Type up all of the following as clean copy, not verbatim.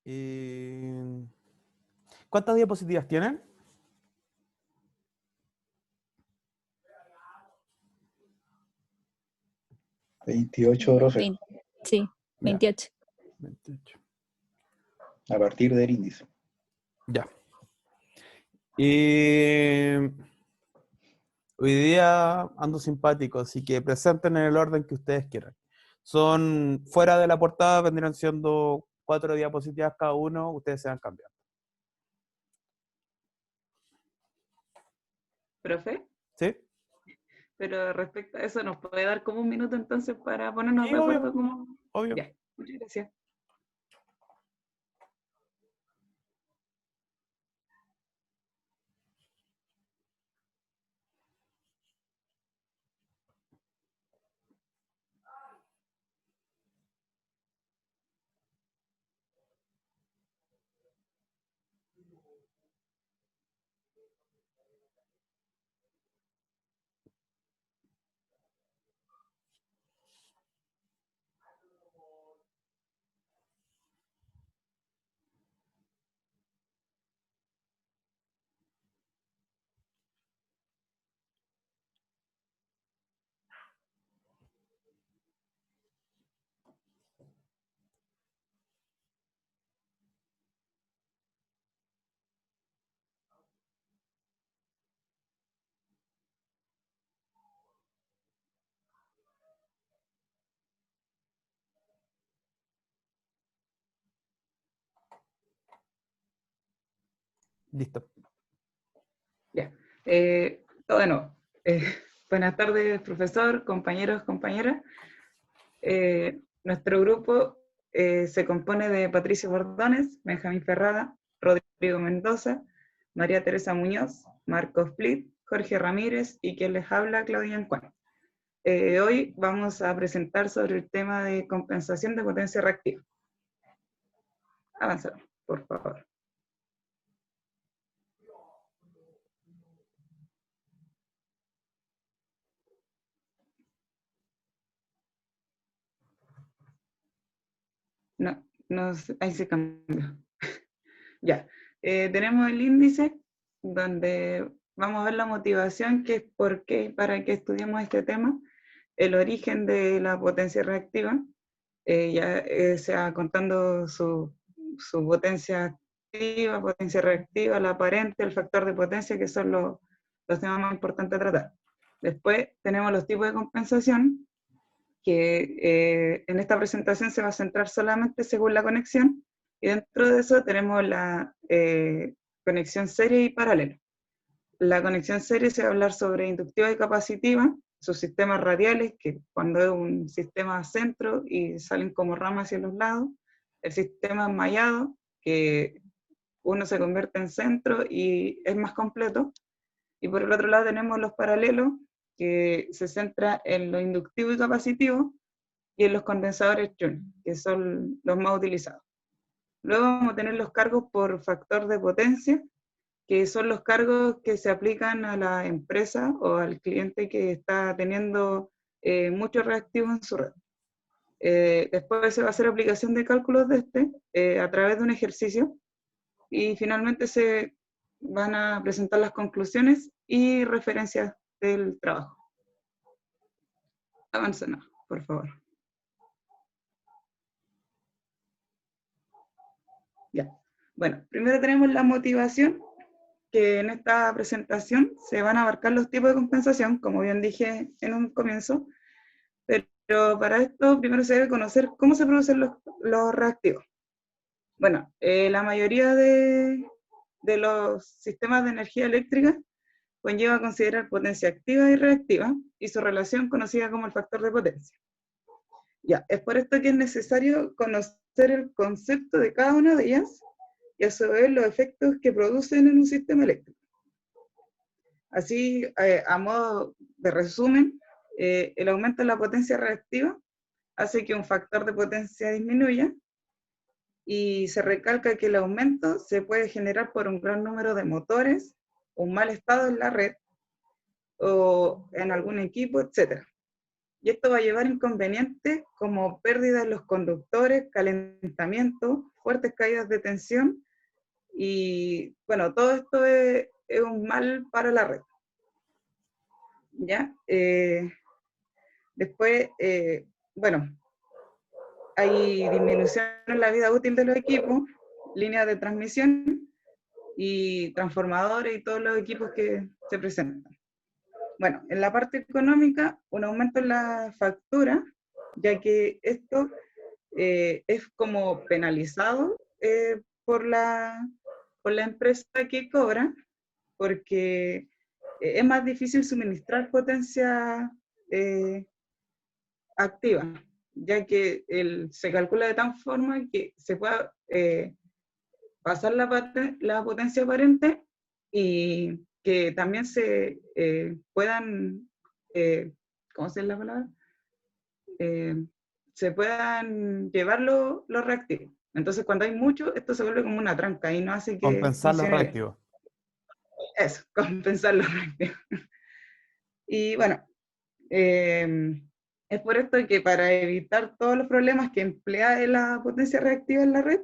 Eh, ¿Cuántas diapositivas tienen? ¿28, profe? Sí, Ya, 28. 28. A partir del índice. Ya. Hoy día ando simpático, así que presenten en el orden que ustedes quieran. Son fuera de la portada, vendrían siendo 4 diapositivas cada uno, ustedes se van cambiando. ¿Profe? ¿Sí? Pero respecto a eso, ¿nos puede dar como un minuto entonces para ponernos Sí, de obvio, acuerdo? Como... obvio. Ya, muchas gracias. Listo. Ya. Bueno, buenas tardes, profesor, compañeros, compañeras. Nuestro grupo se compone de Patricio Bordones, Benjamín Ferrada, Rodrigo Mendoza, María Teresa Muñoz, Marcos Plit, Jorge Ramírez y quien les habla, Claudia Encuán. Hoy vamos a presentar sobre el tema de compensación de potencia reactiva. Avanza, por favor. No, ahí se cambió. Ya, tenemos el índice donde vamos a ver la motivación, que es por qué, para qué estudiamos este tema, el origen de la potencia reactiva, sea contando su potencia activa, potencia reactiva, la aparente, el factor de potencia, que son los temas más importantes a tratar. Después tenemos los tipos de compensación, que en esta presentación se va a centrar solamente según la conexión, y dentro de eso tenemos la conexión serie y paralela. La conexión serie se va a hablar sobre inductiva y capacitiva, sus sistemas radiales, que cuando es un sistema centro y salen como ramas hacia los lados, el sistema enmallado, que uno se convierte en centro y es más completo, y por el otro lado tenemos los paralelos, que se centra en lo inductivo y capacitivo, y en los condensadores Joule, que son los más utilizados. Luego vamos a tener los cargos por factor de potencia, que son los cargos que se aplican a la empresa o al cliente que está teniendo muchos reactivos en su red. Después se va a hacer aplicación de cálculos de a través de un ejercicio, y finalmente se van a presentar las conclusiones y referencias del trabajo. Avanza, por favor. Ya. Bueno, primero tenemos la motivación, que en esta presentación se van a abarcar los tipos de compensación, como bien dije en un comienzo, pero para esto primero se debe conocer cómo se producen los reactivos. Bueno, la mayoría de los sistemas de energía eléctrica conlleva a considerar potencia activa y reactiva, y su relación conocida como el factor de potencia. Ya, es por esto que es necesario conocer el concepto de cada una de ellas, y a su vez los efectos que producen en un sistema eléctrico. Así, a modo de resumen, el aumento de la potencia reactiva hace que un factor de potencia disminuya, y se recalca que el aumento se puede generar por un gran número de motores, un mal estado en la red, o en algún equipo, etc. y esto va a llevar inconvenientes como pérdida en los conductores, calentamiento, fuertes caídas de tensión, y bueno, todo esto es un mal para la red. ¿Ya? Después, bueno, hay disminución en la vida útil de los equipos, líneas de transmisión y transformadores y todos los equipos que se presentan. Bueno, en la parte económica, un aumento en la factura, ya que esto es como penalizado por la empresa que cobra, porque es más difícil suministrar potencia activa, ya que se calcula de tal forma que se pueda pasar la potencia aparente y que también se puedan, ¿cómo se dice la palabra? Se puedan llevar los reactivos. Entonces, cuando hay mucho, esto se vuelve como una tranca y no hace que Compensar los funcione bien. reactivos. Eso, compensar los reactivos. Y bueno, es por esto que para evitar todos los problemas que emplea la potencia reactiva en la red,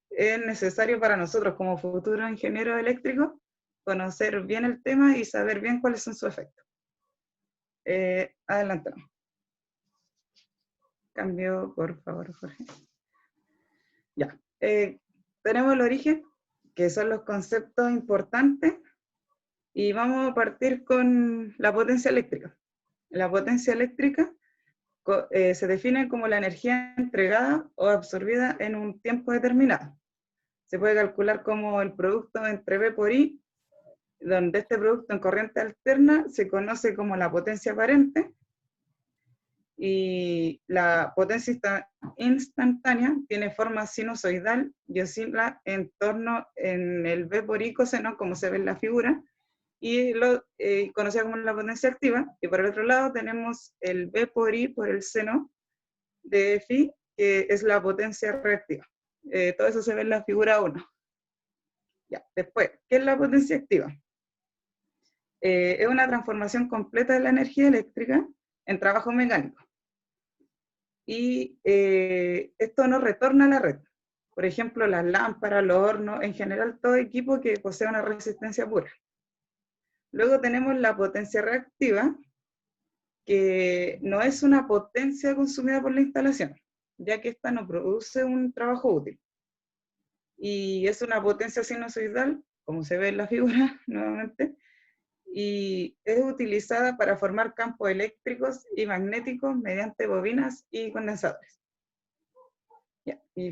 es necesario para nosotros como futuros ingenieros eléctricos conocer bien el tema y saber bien cuáles son sus efectos. Adelante. Cambio, por favor, Jorge. Ya. Tenemos el origen, que son los conceptos importantes, y vamos a partir con la potencia eléctrica. La potencia eléctrica se define como la energía entregada o absorbida en un tiempo determinado. Se puede calcular como el producto entre V por I, donde este producto en corriente alterna se conoce como la potencia aparente, y la potencia instantánea tiene forma sinusoidal y oscila en torno en el V por I coseno, como se ve en la figura, y lo conocida como la potencia activa. Y por el otro lado tenemos el V por I por el seno de phi, que es la potencia reactiva. Todo eso se ve en la figura 1. Ya, después, ¿qué es la potencia activa? Es una transformación completa de la energía eléctrica en trabajo mecánico. Y esto nos retorna a la red. Por ejemplo, las lámparas, los hornos, en general todo equipo que posea una resistencia pura. Luego tenemos la potencia reactiva, que no es una potencia consumida por la instalación, ya que esta no produce un trabajo útil. Y es una potencia sinusoidal, como se ve en la figura nuevamente, y es utilizada para formar campos eléctricos y magnéticos mediante bobinas y condensadores. Ya. Y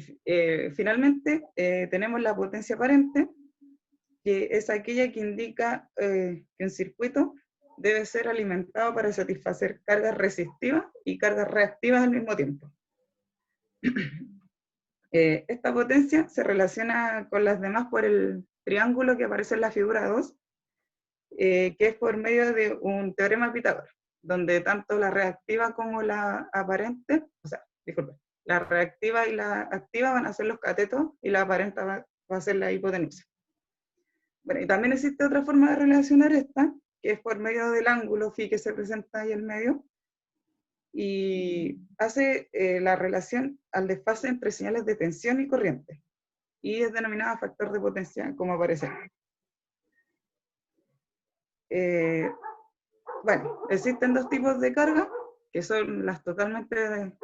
finalmente tenemos la potencia aparente, que es aquella que indica que un circuito debe ser alimentado para satisfacer cargas resistivas y cargas reactivas al mismo tiempo. Esta potencia se relaciona con las demás por el triángulo que aparece en la figura 2, que es por medio de un teorema de Pitágoras, donde tanto la reactiva como la aparente, o sea, disculpe, la reactiva y la activa van a ser los catetos y la aparente va a ser la hipotenusa. Bueno, y también existe otra forma de relacionar esta, que es por medio del ángulo phi que se presenta ahí en medio, y hace la relación al desfase entre señales de tensión y corriente, y es denominada factor de potencia, como aparece. Bueno, existen dos tipos de carga, que son las totalmente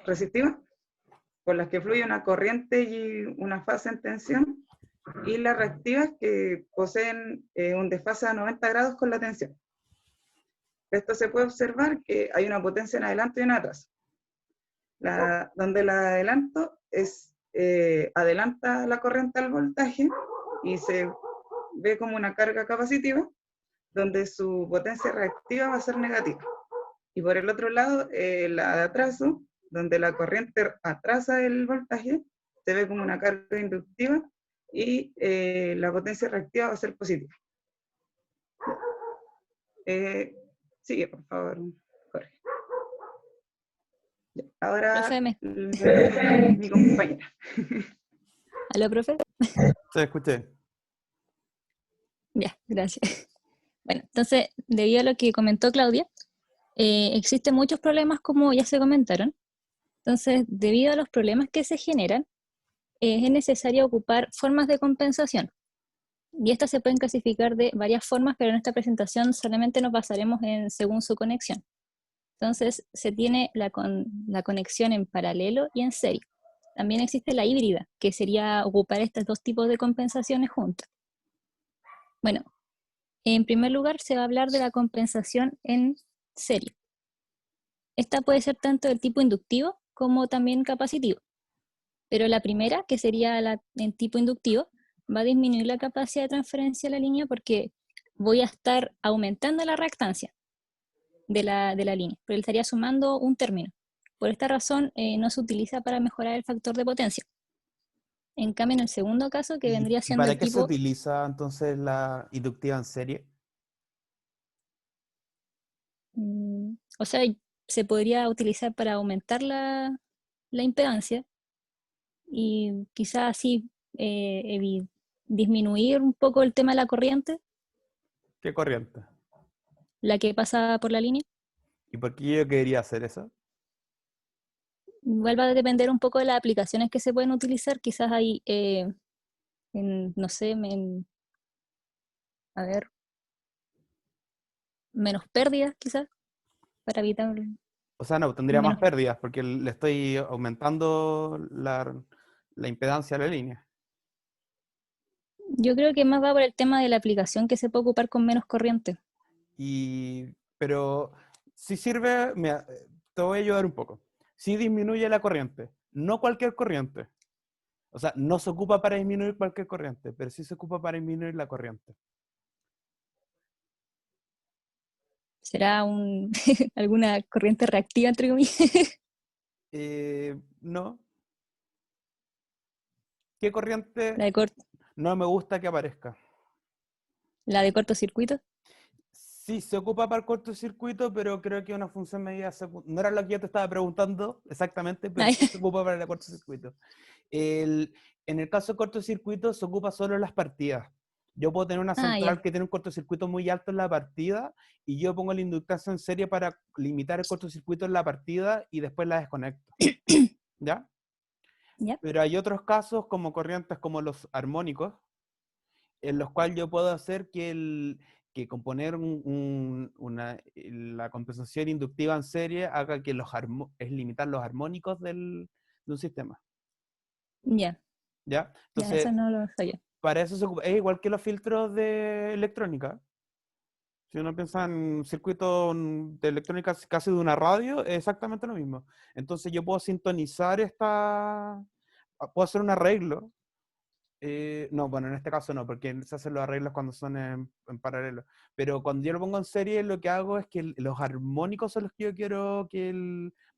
resistivas, por las que fluye una corriente y una fase en tensión, y las reactivas, que poseen un desfase a 90 grados con la tensión. Esto se puede observar que hay una potencia en adelanto y en atrás. Donde el adelanto es, adelanta la corriente al voltaje y se ve como una carga capacitiva, donde su potencia reactiva va a ser negativa. Y por el otro lado, la de atraso, donde la corriente atrasa el voltaje, se ve como una carga inductiva y la potencia reactiva va a ser positiva. Sigue, por favor, Jorge. Ahora, Profe, mi compañera. ¿Aló, profe? Se escuché. Ya, gracias. Bueno, entonces, debido a lo que comentó Claudia, Existen muchos problemas, como ya se comentaron. Entonces, debido a los problemas que se generan, es necesario ocupar formas de compensación. Y estas se pueden clasificar de varias formas, pero en esta presentación solamente nos basaremos en según su conexión. Entonces, se tiene la conexión en paralelo y en serie. También existe la híbrida, que sería ocupar estos dos tipos de compensaciones juntas. Bueno, en primer lugar se va a hablar de la compensación en serie. Esta puede ser tanto del tipo inductivo como también capacitivo. Pero la primera, que sería en tipo inductivo, va a disminuir la capacidad de transferencia de la línea porque voy a estar aumentando la reactancia de la línea, pero le estaría sumando un término. Por esta razón, no se utiliza para mejorar el factor de potencia. En cambio, en el segundo caso, que vendría ¿Y siendo para el qué se tipo... utiliza entonces la inductiva en serie? O sea, se podría utilizar para aumentar la impedancia y quizás así disminuir un poco el tema de la corriente, ¿Qué corriente? la que pasa por la línea. ¿Y por qué yo quería hacer eso? Igual va a depender un poco de las aplicaciones que se pueden utilizar. Quizás hay, no sé, a ver, menos pérdidas quizás, para evitar O sea, no, tendría más menos... pérdidas porque le estoy aumentando la impedancia a la línea. Yo creo que más va por el tema de la aplicación que se puede ocupar con menos corriente. Pero si sirve, mira, te voy a ayudar un poco. Si disminuye la corriente, no cualquier corriente. O sea, no se ocupa para disminuir cualquier corriente, pero sí se ocupa para disminuir la corriente. ¿Será alguna corriente reactiva, entre comillas? No. ¿Qué corriente La de, cort no me gusta que aparezca? la de cortocircuito. Sí, se ocupa para el cortocircuito, pero creo que es una función medida no era lo que yo te estaba preguntando exactamente, pero Ay, sí se ocupa para el cortocircuito. En el caso de cortocircuito se ocupa solo en las partidas. Yo puedo tener una ya. central que tiene un cortocircuito muy alto en la partida y yo pongo la inductancia en serie para limitar el cortocircuito en la partida y después la desconecto. ¿Ya? ¿Ya? Pero hay otros casos como corrientes como los armónicos, en los cuales yo puedo hacer que componer la compensación inductiva en serie haga que es limitar los armónicos de un sistema. Ya. ¿Ya? Ya, Entonces, eso no lo sabía. para eso se ocupa. Es igual que los filtros de electrónica. Si uno piensa en circuitos de electrónica casi de una radio, es exactamente lo mismo. Entonces yo puedo sintonizar puedo hacer un arreglo. No, bueno, en este caso no, porque se hacen los arreglos cuando son en paralelo. Pero cuando yo lo pongo en serie, lo que hago es que los armónicos son los que yo quiero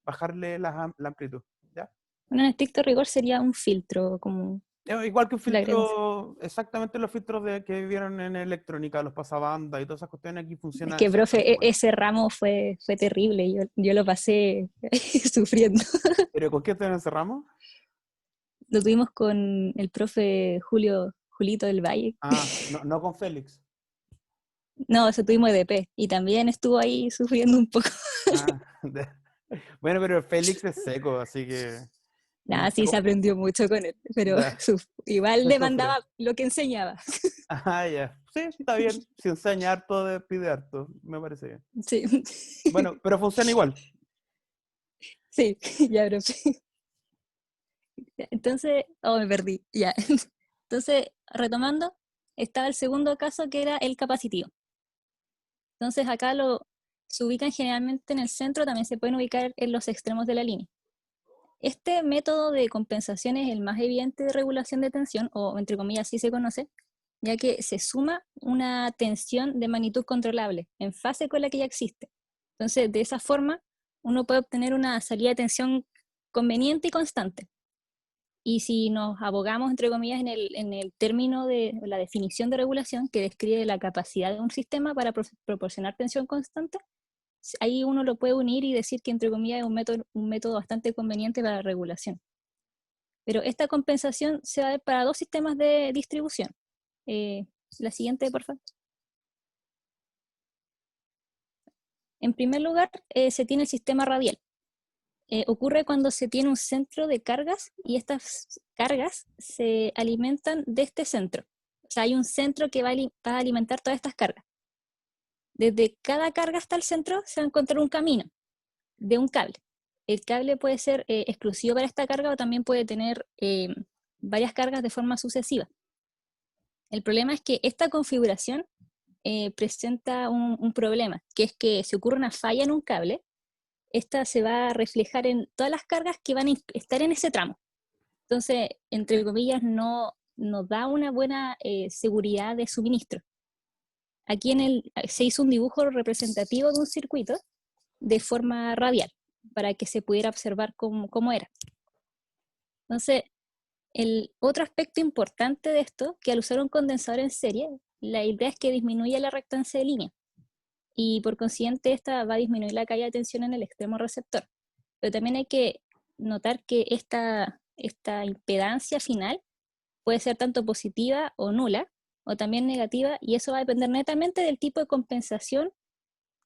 bajarle la amplitud. ¿Ya? Bueno, en estricto rigor sería un filtro, como Igual que un le agrego filtro, exactamente los filtros que vieron en electrónica, los pasabandas y todas esas cuestiones, aquí Es funciona que, exactamente profe, igual. ese ramo fue terrible. Yo lo pasé sufriendo. ¿Pero con qué te encerramos? Lo tuvimos con el profe Julito del Valle. Ah, no, no con Félix. No, eso tuvimos EDP. Y también estuvo ahí sufriendo un poco. Ah, bueno, pero Félix es seco, así que Nada, sí se aprendió mucho con él. Pero ya, igual se demandaba sufre. lo que enseñaba. Ah, ya. Sí, está bien. Si enseña harto, pide harto. Me parece bien. Sí. Bueno, pero funciona igual. Sí, ya, profe. Entonces, me perdí. Ya. Entonces, retomando, estaba el segundo caso que era el capacitivo. Entonces, acá se ubican generalmente en el centro, también se pueden ubicar en los extremos de la línea. Este método de compensación es el más evidente de regulación de tensión, o entre comillas así se conoce, ya que se suma una tensión de magnitud controlable en fase con la que ya existe. Entonces, de esa forma, uno puede obtener una salida de tensión conveniente y constante. Y si nos abogamos, entre comillas, en el término de la definición de regulación que describe la capacidad de un sistema para proporcionar tensión constante, ahí uno lo puede unir y decir que, entre comillas, es un método bastante conveniente para la regulación. Pero esta compensación se va a dar para dos sistemas de distribución. La siguiente, por favor. En primer lugar, se tiene el sistema radial. Ocurre cuando se tiene un centro de cargas y estas cargas se alimentan de este centro. O sea, hay un centro que va a alimentar todas estas cargas. Desde cada carga hasta el centro se va a encontrar un camino de un cable. El cable puede ser exclusivo para esta carga o también puede tener varias cargas de forma sucesiva. El problema es que esta configuración presenta un problema, que es que si ocurre una falla en un cable, esta se va a reflejar en todas las cargas que van a estar en ese tramo. Entonces, entre comillas, no da una buena seguridad de suministro. Aquí se hizo un dibujo representativo de un circuito de forma radial, para que se pudiera observar cómo era. Entonces, el otro aspecto importante de esto, que al usar un condensador en serie, la idea es que disminuya la reactancia de línea, y por consiguiente esta va a disminuir la caída de tensión en el extremo receptor. Pero también hay que notar que esta impedancia final puede ser tanto positiva o nula, o también negativa, y eso va a depender netamente del tipo de compensación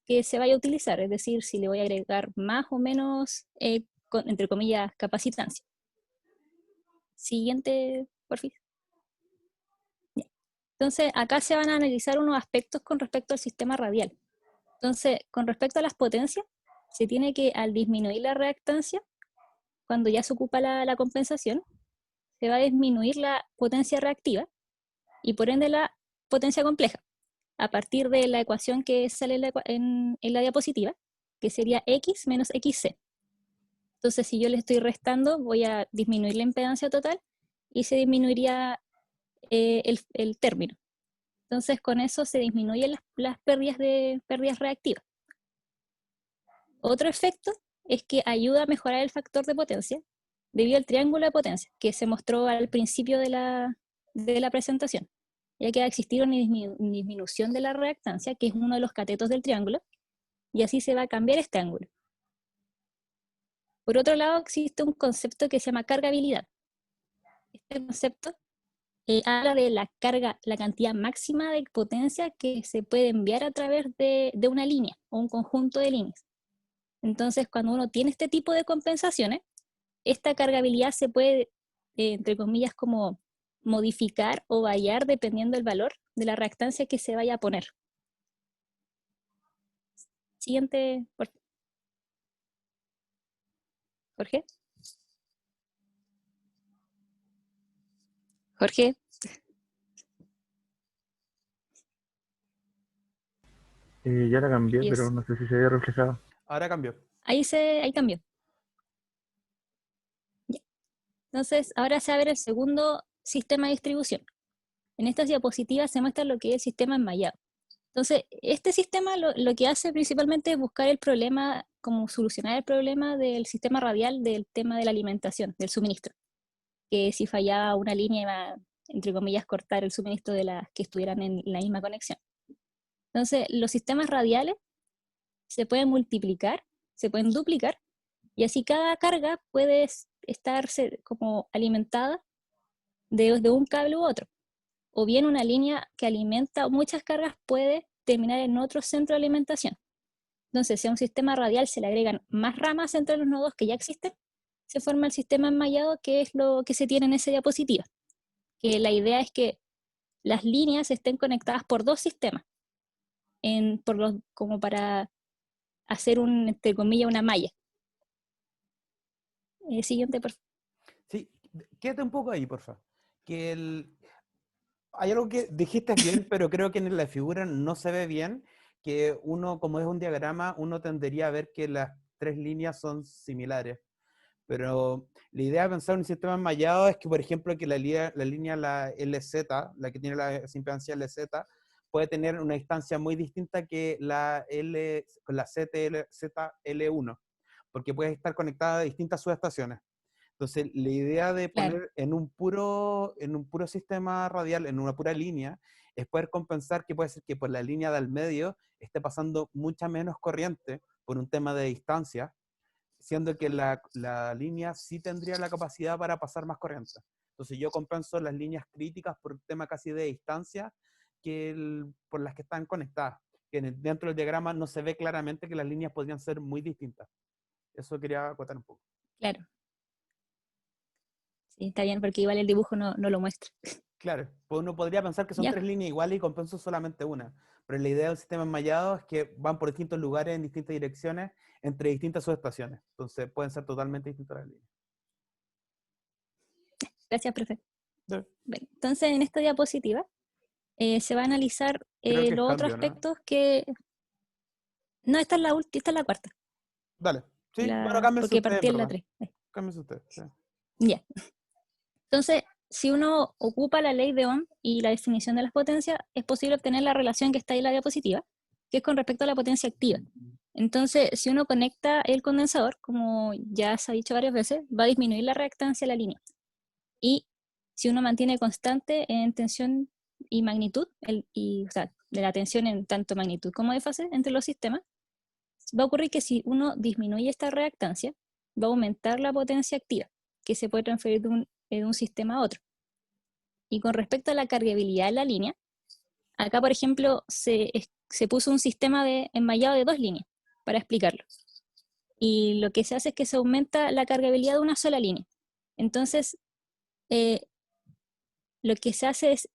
que se vaya a utilizar, es decir, si le voy a agregar más o menos, entre comillas, capacitancia. Siguiente, por fin. Entonces, acá se van a analizar unos aspectos con respecto al sistema radial. Entonces, con respecto a las potencias, se tiene que, al disminuir la reactancia, cuando ya se ocupa la compensación, se va a disminuir la potencia reactiva y por ende la potencia compleja, a partir de la ecuación que sale en la diapositiva, que sería X menos XC. Entonces, si yo le estoy restando, voy a disminuir la impedancia total y se disminuiría el término. Entonces, con eso se disminuyen las pérdidas reactivas. Otro efecto es que ayuda a mejorar el factor de potencia debido al triángulo de potencia que se mostró al principio de la presentación, ya que va a existir una disminución de la reactancia, que es uno de los catetos del triángulo, y así se va a cambiar este ángulo. Por otro lado, existe un concepto que se llama cargabilidad. Este concepto habla de la cantidad máxima de potencia que se puede enviar a través de una línea o un conjunto de líneas. Entonces, cuando uno tiene este tipo de compensaciones, esta cargabilidad se puede, entre comillas, como modificar o variar dependiendo del valor de la reactancia que se vaya a poner. Siguiente, Jorge. Jorge. Ya la cambié, Yes. pero no sé si se ve reflejado. Ahora cambió. Ahí cambió. Ya. Entonces, ahora se abre el segundo sistema de distribución. En estas diapositivas se muestra lo que es el sistema enmallado. Entonces, este sistema lo que hace principalmente es buscar el problema, como solucionar el problema del sistema radial del tema de la alimentación, del suministro. Que si fallaba una línea iba, entre comillas, cortar el suministro de las que estuvieran en la misma conexión. Entonces, los sistemas radiales se pueden multiplicar, se pueden duplicar, y así cada carga puede estarse como alimentada de un cable u otro. O bien una línea que alimenta muchas cargas puede terminar en otro centro de alimentación. Entonces, si a un sistema radial se le agregan más ramas entre los nodos que ya existen, se forma el sistema enmallado, que es lo que se tiene en esa diapositiva. Que la idea es que las líneas estén conectadas por dos sistemas, como para hacer entre comillas, una malla. Siguiente, por favor. Sí, quédate un poco ahí, por favor. Hay algo que dijiste bien, pero creo que en la figura no se ve bien, que uno, como es un diagrama, uno tendería a ver que las tres líneas son similares. Pero la idea de pensar en un sistema enmallado es que, por ejemplo, que la línea la LZ, la que tiene la impedancia LZ, puede tener una distancia muy distinta que la ZL1, porque puede estar conectada a distintas subestaciones. Entonces, la idea de poner en un puro sistema radial, en una pura línea, es poder compensar que puede ser que por la línea del medio esté pasando mucha menos corriente por un tema de distancia, siendo que la línea sí tendría la capacidad para pasar más corriente. Entonces yo compenso las líneas críticas por un tema casi de distancia por las que están conectadas. que dentro del diagrama no se ve claramente que las líneas podrían ser muy distintas. Eso quería acotar un poco. Claro. Sí, está bien, porque igual el dibujo no lo muestra. Claro, pues uno podría pensar que son Ya. 3 líneas iguales y compenso solamente una. Pero la idea del sistema enmallado es que van por distintos lugares en distintas direcciones entre distintas subestaciones. Entonces pueden ser totalmente distintas las líneas. Gracias, profe. Sí. Bien, entonces, en esta diapositiva se va a analizar Creo que es los otros cambio, ¿no? aspectos que... No, esta es la última, esta es la cuarta. Dale. Sí, bueno, cámbiense Porque ustedes, partí en la ¿verdad? 3. Cámbiense ustedes. Sí. Ya. Entonces, si uno ocupa la ley de Ohm y la definición de las potencias, es posible obtener la relación que está ahí en la diapositiva, que es con respecto a la potencia activa. Entonces, si uno conecta el condensador, como ya se ha dicho varias veces, va a disminuir la reactancia de la línea. Y si uno mantiene constante en tensión y magnitud, o sea, de la tensión en tanto magnitud como de fase entre los sistemas, va a ocurrir que si uno disminuye esta reactancia, va a aumentar la potencia activa, que se puede transferir de un sistema a otro. Y con respecto a la cargabilidad de la línea, acá, por ejemplo, se puso un sistema de enmallado de 2 líneas, para explicarlo. Y lo que se hace es que se aumenta la cargabilidad de una sola línea. Entonces, lo que se hace es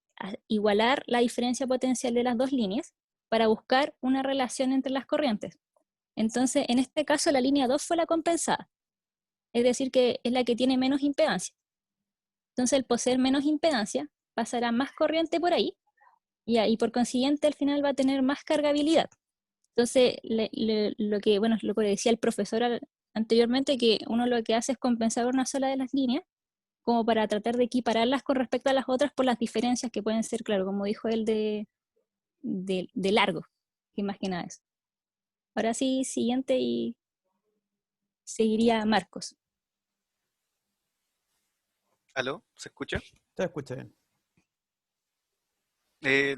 igualar la diferencia potencial de las 2 líneas para buscar una relación entre las corrientes. Entonces, en este caso, la línea 2 fue la compensada, es decir, que es la que tiene menos impedancia. Entonces, al poseer menos impedancia, pasará más corriente por ahí, y por consiguiente, al final va a tener más cargabilidad. Entonces, lo que decía el profesor anteriormente, que uno lo que hace es compensar una sola de las líneas, como para tratar de equipararlas con respecto a las otras por las diferencias que pueden ser, claro, como dijo él, de largo, que más que nada es. Ahora sí, siguiente, y seguiría Marcos. ¿Aló? ¿Se escucha? Se escucha bien.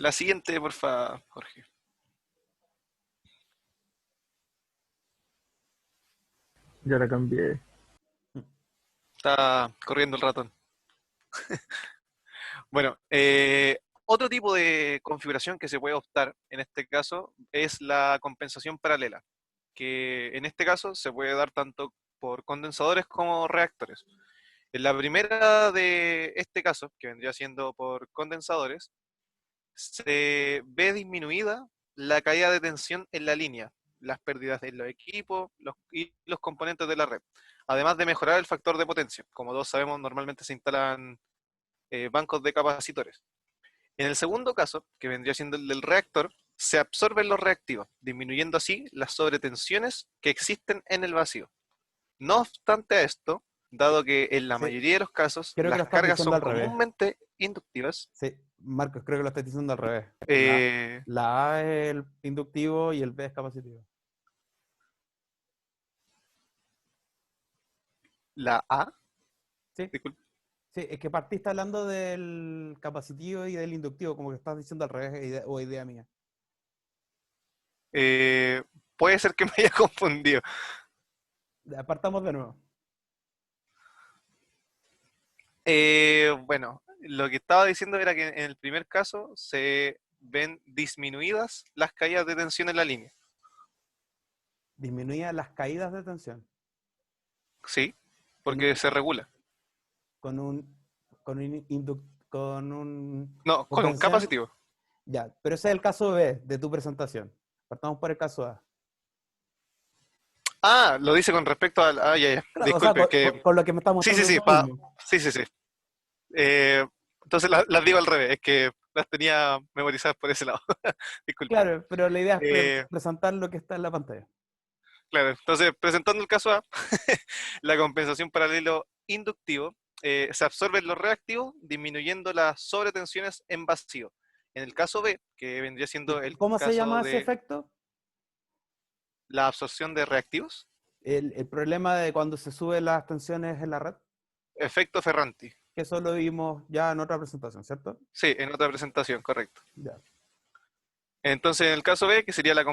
La siguiente, por favor, Jorge. Ya la cambié. Está corriendo el ratón. Bueno, otro tipo de configuración que se puede optar en este caso es la compensación paralela, que en este caso se puede dar tanto por condensadores como reactores. En la primera de este caso, que vendría siendo por condensadores, se ve disminuida la caída de tensión en la línea, las pérdidas de los equipos y los componentes de la red, además de mejorar el factor de potencia. Como todos sabemos, normalmente se instalan bancos de capacitores. En el segundo caso, que vendría siendo el del reactor, se absorben los reactivos, disminuyendo así las sobretensiones que existen en el vacío. No obstante a esto, dado que en la Sí. mayoría de los casos Creo que lo las estás cargas diciendo son al revés. comúnmente inductivas, Sí, Marcos, creo que lo estás diciendo al revés. eh, La A es el inductivo y el B es capacitivo. la A, Sí, disculpe, sí, es que partiste hablando del capacitivo y del inductivo, como que estás diciendo al revés, o idea mía. puede ser que me haya confundido. Apartamos de nuevo. Bueno, lo que estaba diciendo era que en el primer caso se ven disminuidas las caídas de tensión en la línea. Disminuía las caídas de tensión Sí, con porque un, se regula. con un, con un No, con un potencial. capacitivo. Ya, pero ese es el caso B de tu presentación. Partamos por el caso A. Ah, lo dice con respecto al... Ah, ya. Claro, o sea, Disculpe, que... con lo que me está Sí, mostrando sí, sí, es lo mismo. sí. Entonces las digo al revés, es que las tenía memorizadas por ese lado. Disculpe. Claro, pero la idea es Eh, presentar lo que está en la pantalla. Claro, entonces presentando el caso A, la compensación paralelo inductivo, se absorben los reactivos disminuyendo las sobretensiones en vacío. En el caso B, que vendría siendo el ¿Cómo se caso llama ese de efecto? la absorción de reactivos, El problema de cuando se suben las tensiones en la red, efecto Ferranti. que eso lo vimos ya en otra presentación, ¿cierto? Sí, en otra presentación, correcto. Ya. Entonces, en el caso B, que sería la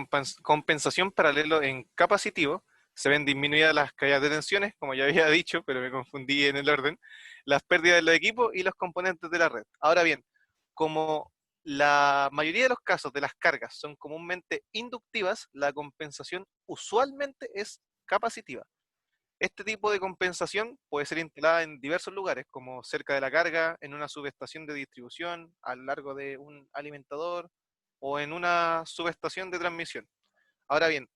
compensación paralelo en capacitivo, se ven disminuidas las caídas de tensiones, como ya había dicho, pero me confundí en el orden, las pérdidas de los equipos y los componentes de la red. Ahora bien, como la mayoría de los casos de las cargas son comúnmente inductivas, la compensación usualmente es capacitiva. Este tipo de compensación puede ser instalada en diversos lugares, como cerca de la carga, en una subestación de distribución, a lo largo de un alimentador o en una subestación de transmisión. Ahora bien,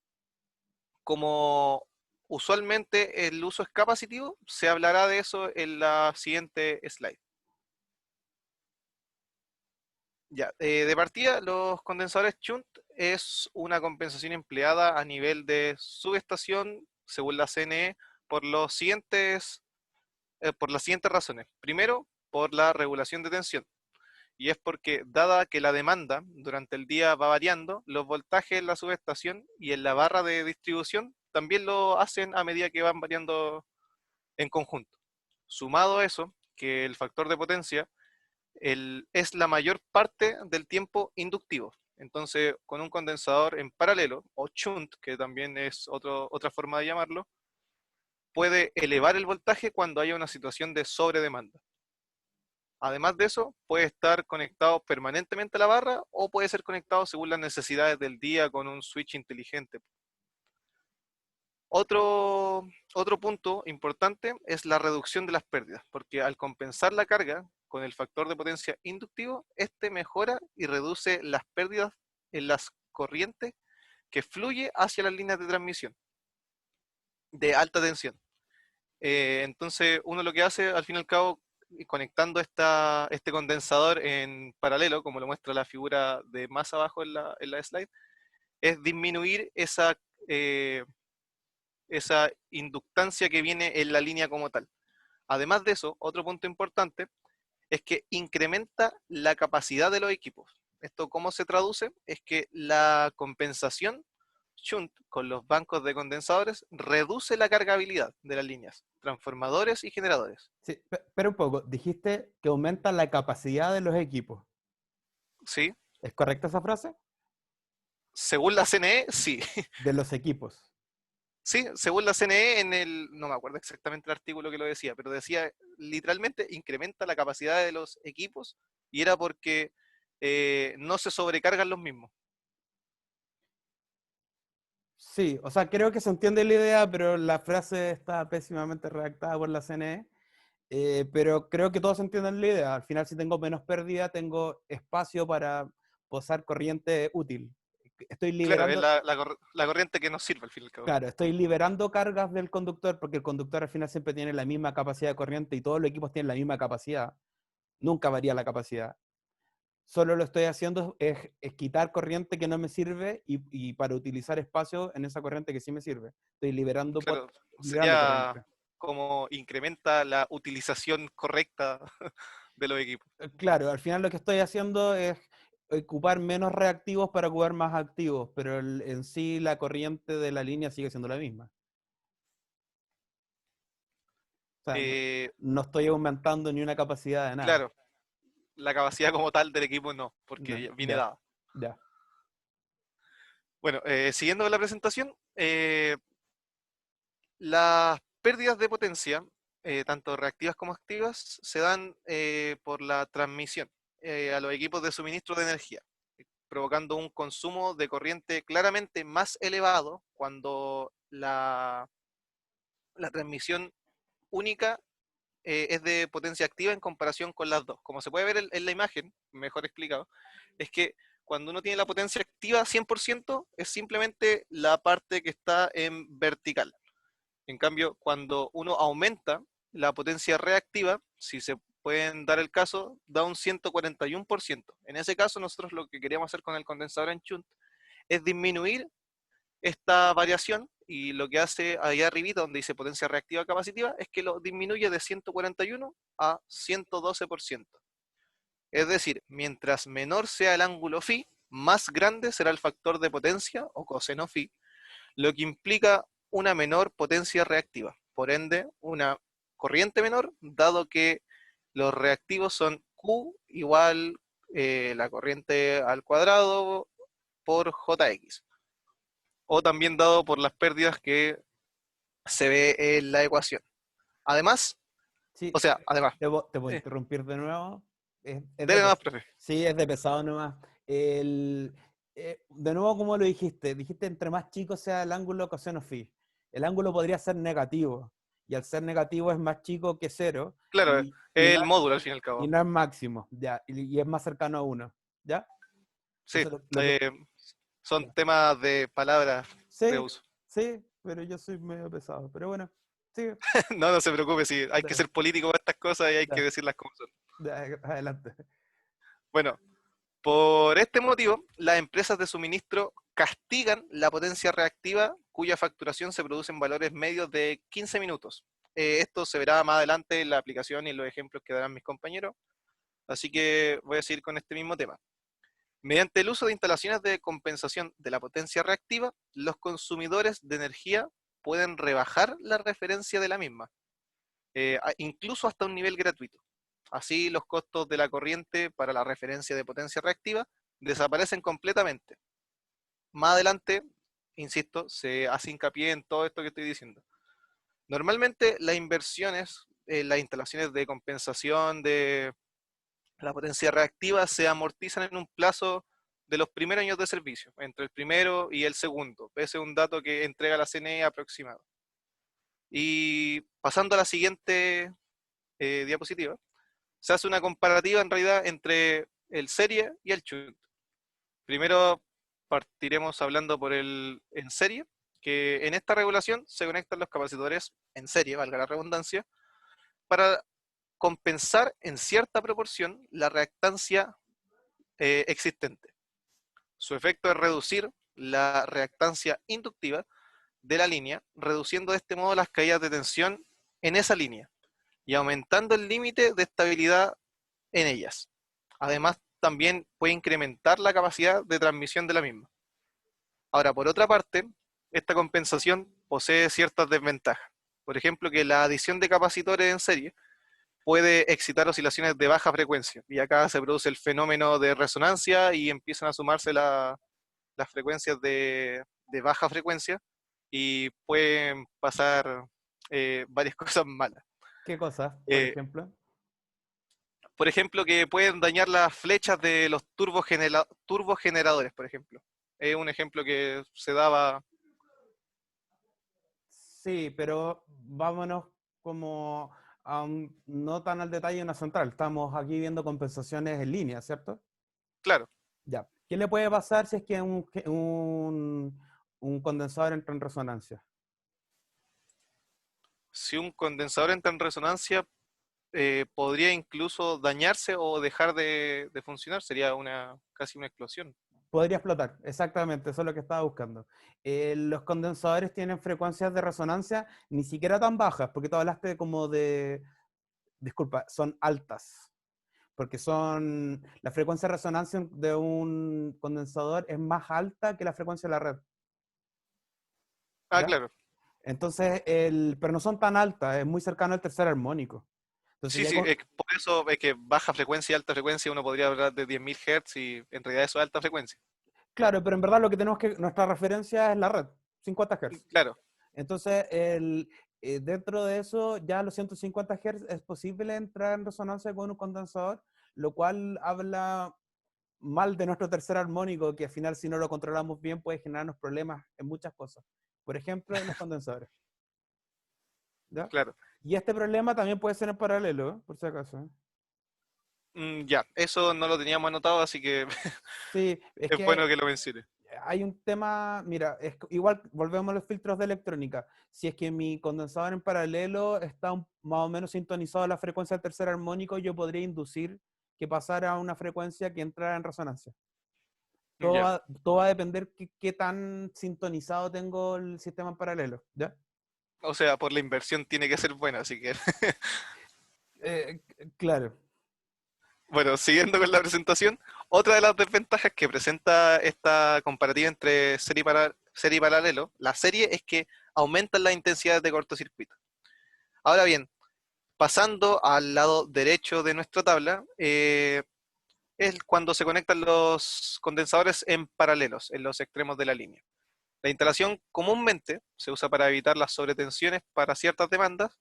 como usualmente el uso es capacitivo, se hablará de eso en la siguiente slide. Ya, de partida, los condensadores Chunt es una compensación empleada a nivel de subestación, según la CNE, por las siguientes razones. Primero, por la regulación de tensión. Y es porque, dada que la demanda durante el día va variando, los voltajes en la subestación y en la barra de distribución también lo hacen a medida que van variando en conjunto. Sumado a eso, que el factor de potencia es la mayor parte del tiempo inductivo. Entonces, con un condensador en paralelo, o shunt, que también es otra forma de llamarlo, puede elevar el voltaje cuando haya una situación de sobredemanda. Además de eso, puede estar conectado permanentemente a la barra o puede ser conectado según las necesidades del día con un switch inteligente. Otro punto importante es la reducción de las pérdidas, porque al compensar la carga con el factor de potencia inductivo, este mejora y reduce las pérdidas en las corrientes que fluye hacia las líneas de transmisión de alta tensión. Entonces, uno lo que hace, al fin y al cabo, conectando este condensador en paralelo, como lo muestra la figura de más abajo en la slide, es disminuir esa inductancia que viene en la línea como tal. Además de eso, otro punto importante es que incrementa la capacidad de los equipos. ¿Esto cómo se traduce? Es que la compensación shunt con los bancos de condensadores reduce la cargabilidad de las líneas, transformadores y generadores. Sí, pero un poco, dijiste que aumenta la capacidad de los equipos. ¿Sí? ¿Es correcta esa frase? Según la CNE, sí. De los equipos. Sí, según la CNE, no me acuerdo exactamente el artículo que lo decía, pero decía literalmente incrementa la capacidad de los equipos y era porque no se sobrecargan los mismos. Sí, o sea, creo que se entiende la idea, pero la frase está pésimamente redactada por la CNE. Pero creo que todos entienden la idea. Al final, si tengo menos pérdida, tengo espacio para posar corriente útil. Estoy Claro, es liberando, la corriente que nos sirve al fin y al cabo. claro, estoy liberando cargas del conductor porque el conductor al final siempre tiene la misma capacidad de corriente y todos los equipos tienen la misma capacidad. Nunca varía la capacidad. Solo lo estoy haciendo es quitar corriente que no me sirve y para utilizar espacio en esa corriente que sí me sirve. Estoy liberando, Claro, liberando sería corriente. como incrementa la utilización correcta de los equipos. Claro, al final lo que estoy haciendo es ocupar menos reactivos para ocupar más activos, pero en sí la corriente de la línea sigue siendo la misma. O sea, Eh, no estoy aumentando ni una capacidad de nada. claro, la capacidad como tal del equipo no, No, porque viene ya, dada. ya. Bueno, siguiendo con la presentación, las pérdidas de potencia, tanto reactivas como activas, se dan por la transmisión a los equipos de suministro de energía, provocando un consumo de corriente claramente más elevado cuando la transmisión única es de potencia activa en comparación con las dos. Como se puede ver en la imagen, mejor explicado, es que cuando uno tiene la potencia activa 100% es simplemente la parte que está en vertical. En cambio, cuando uno aumenta la potencia reactiva, si se pueden dar el caso, da un 141%. En ese caso, nosotros lo que queríamos hacer con el condensador en shunt es disminuir esta variación y lo que hace ahí arribita donde dice potencia reactiva capacitiva es que lo disminuye de 141 a 112%. Es decir, mientras menor sea el ángulo phi, más grande será el factor de potencia o coseno phi, lo que implica una menor potencia reactiva. Por ende, una corriente menor, dado que los reactivos son Q igual la corriente al cuadrado por JX. O también dado por las pérdidas que se ve en la ecuación. Además, Sí, o sea, además, te puedo eh, interrumpir de nuevo. Es Dele nomás, profe. sí, es de pesado nomás. De nuevo, como lo dijiste, entre más chico sea el ángulo coseno phi. El ángulo podría ser negativo, y al ser negativo es más chico que cero, Claro, es y el módulo al fin y al y cabo. no es máximo, ya, y es más cercano a uno, ¿ya? Sí, Entonces, lo que... son ya. temas de palabras de Sí, uso. sí, pero yo soy medio pesado, pero bueno, sí, No, no se preocupe, sí, hay que ya, ser político para estas cosas y hay que ya, decirlas como son. ya, adelante. Bueno, por este motivo, las empresas de suministro castigan la potencia reactiva cuya facturación se produce en valores medios de 15 minutos. Esto se verá más adelante en la aplicación y en los ejemplos que darán mis compañeros, así que voy a seguir con este mismo tema. Mediante el uso de instalaciones de compensación de la potencia reactiva, los consumidores de energía pueden rebajar la referencia de la misma, incluso hasta un nivel gratuito. Así, los costos de la corriente para la referencia de potencia reactiva desaparecen completamente. Más adelante, insisto, se hace hincapié en todo esto que estoy diciendo. Normalmente, las inversiones en las instalaciones de compensación de la potencia reactiva se amortizan en un plazo de los primeros años de servicio, entre el primero y el segundo. Ese es un dato que entrega la CNE aproximado. Y pasando a la siguiente diapositiva, se hace una comparativa en realidad entre el serie y el shunt. Primero partiremos hablando por el en serie, que en esta regulación se conectan los capacitores en serie, valga la redundancia, para compensar en cierta proporción la reactancia existente. Su efecto es reducir la reactancia inductiva de la línea, reduciendo de este modo las caídas de tensión en esa línea y aumentando el límite de estabilidad en ellas. Además, también puede incrementar la capacidad de transmisión de la misma. Ahora, por otra parte, esta compensación posee ciertas desventajas. Por ejemplo, que la adición de capacitores en serie puede excitar oscilaciones de baja frecuencia. Y acá se produce el fenómeno de resonancia y empiezan a sumarse las frecuencias de baja frecuencia y pueden pasar varias cosas malas. ¿Qué cosas, por Eh, ejemplo? por ejemplo, que pueden dañar las flechas de los turbogeneradores, por ejemplo. Es un ejemplo que se daba. Sí, pero vámonos como no tan al detalle en la central. Estamos aquí viendo compensaciones en línea, ¿cierto? Claro, Ya. ¿Qué le puede pasar si es que un condensador entra en resonancia? si un condensador entra en resonancia, podría incluso dañarse o dejar de funcionar. Sería casi una explosión. Podría explotar, exactamente, eso es lo que estaba buscando. Los condensadores tienen frecuencias de resonancia ni siquiera tan bajas, porque tú hablaste como disculpa, son altas, porque la frecuencia de resonancia de un condensador es más alta que la frecuencia de la red, Ah, ¿ya? claro. Entonces, pero no son tan altas, es muy cercano al tercer armónico. Entonces Sí, ya sí, por eso es que baja frecuencia y alta frecuencia uno podría hablar de 10.000 Hz y en realidad eso es alta frecuencia. claro, pero en verdad lo que tenemos nuestra referencia es la red, 50 Hz. Claro, Entonces, dentro de eso, ya a los 150 Hz es posible entrar en resonancia con un condensador, lo cual habla mal de nuestro tercer armónico, que al final si no lo controlamos bien puede generarnos problemas en muchas cosas. Por ejemplo, en los condensadores. ¿Ya? claro. Y este problema también puede ser en paralelo, por si acaso. Ya, eso no lo teníamos anotado, así que Sí, es es bueno que que lo mencione. hay un tema, mira, igual volvemos a los filtros de electrónica. Si es que mi condensador en paralelo está más o menos sintonizado a la frecuencia del tercer armónico, yo podría inducir que pasara a una frecuencia que entrara en resonancia. Ya. Todo va a depender qué tan sintonizado tengo el sistema en paralelo, ¿ya? O sea, por la inversión tiene que ser buena, así que Eh, claro. bueno, siguiendo con la presentación, otra de las desventajas que presenta esta comparativa entre serie y paralelo, la serie es que aumentan las intensidades de cortocircuito. Ahora bien, pasando al lado derecho de nuestra tabla, es cuando se conectan los condensadores en paralelos, en los extremos de la línea. La instalación comúnmente se usa para evitar las sobretensiones para ciertas demandas.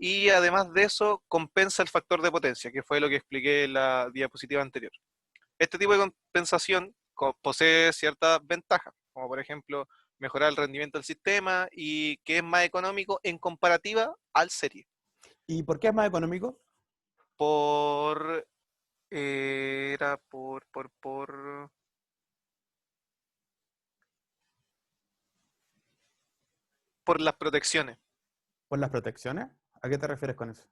y además de eso compensa el factor de potencia, que fue lo que expliqué en la diapositiva anterior. Este tipo de compensación posee ciertas ventajas, como por ejemplo mejorar el rendimiento del sistema y que es más económico en comparativa al serie. ¿Y por qué es más económico? Por... era por las protecciones. ¿Por las protecciones? ¿A qué te refieres con eso?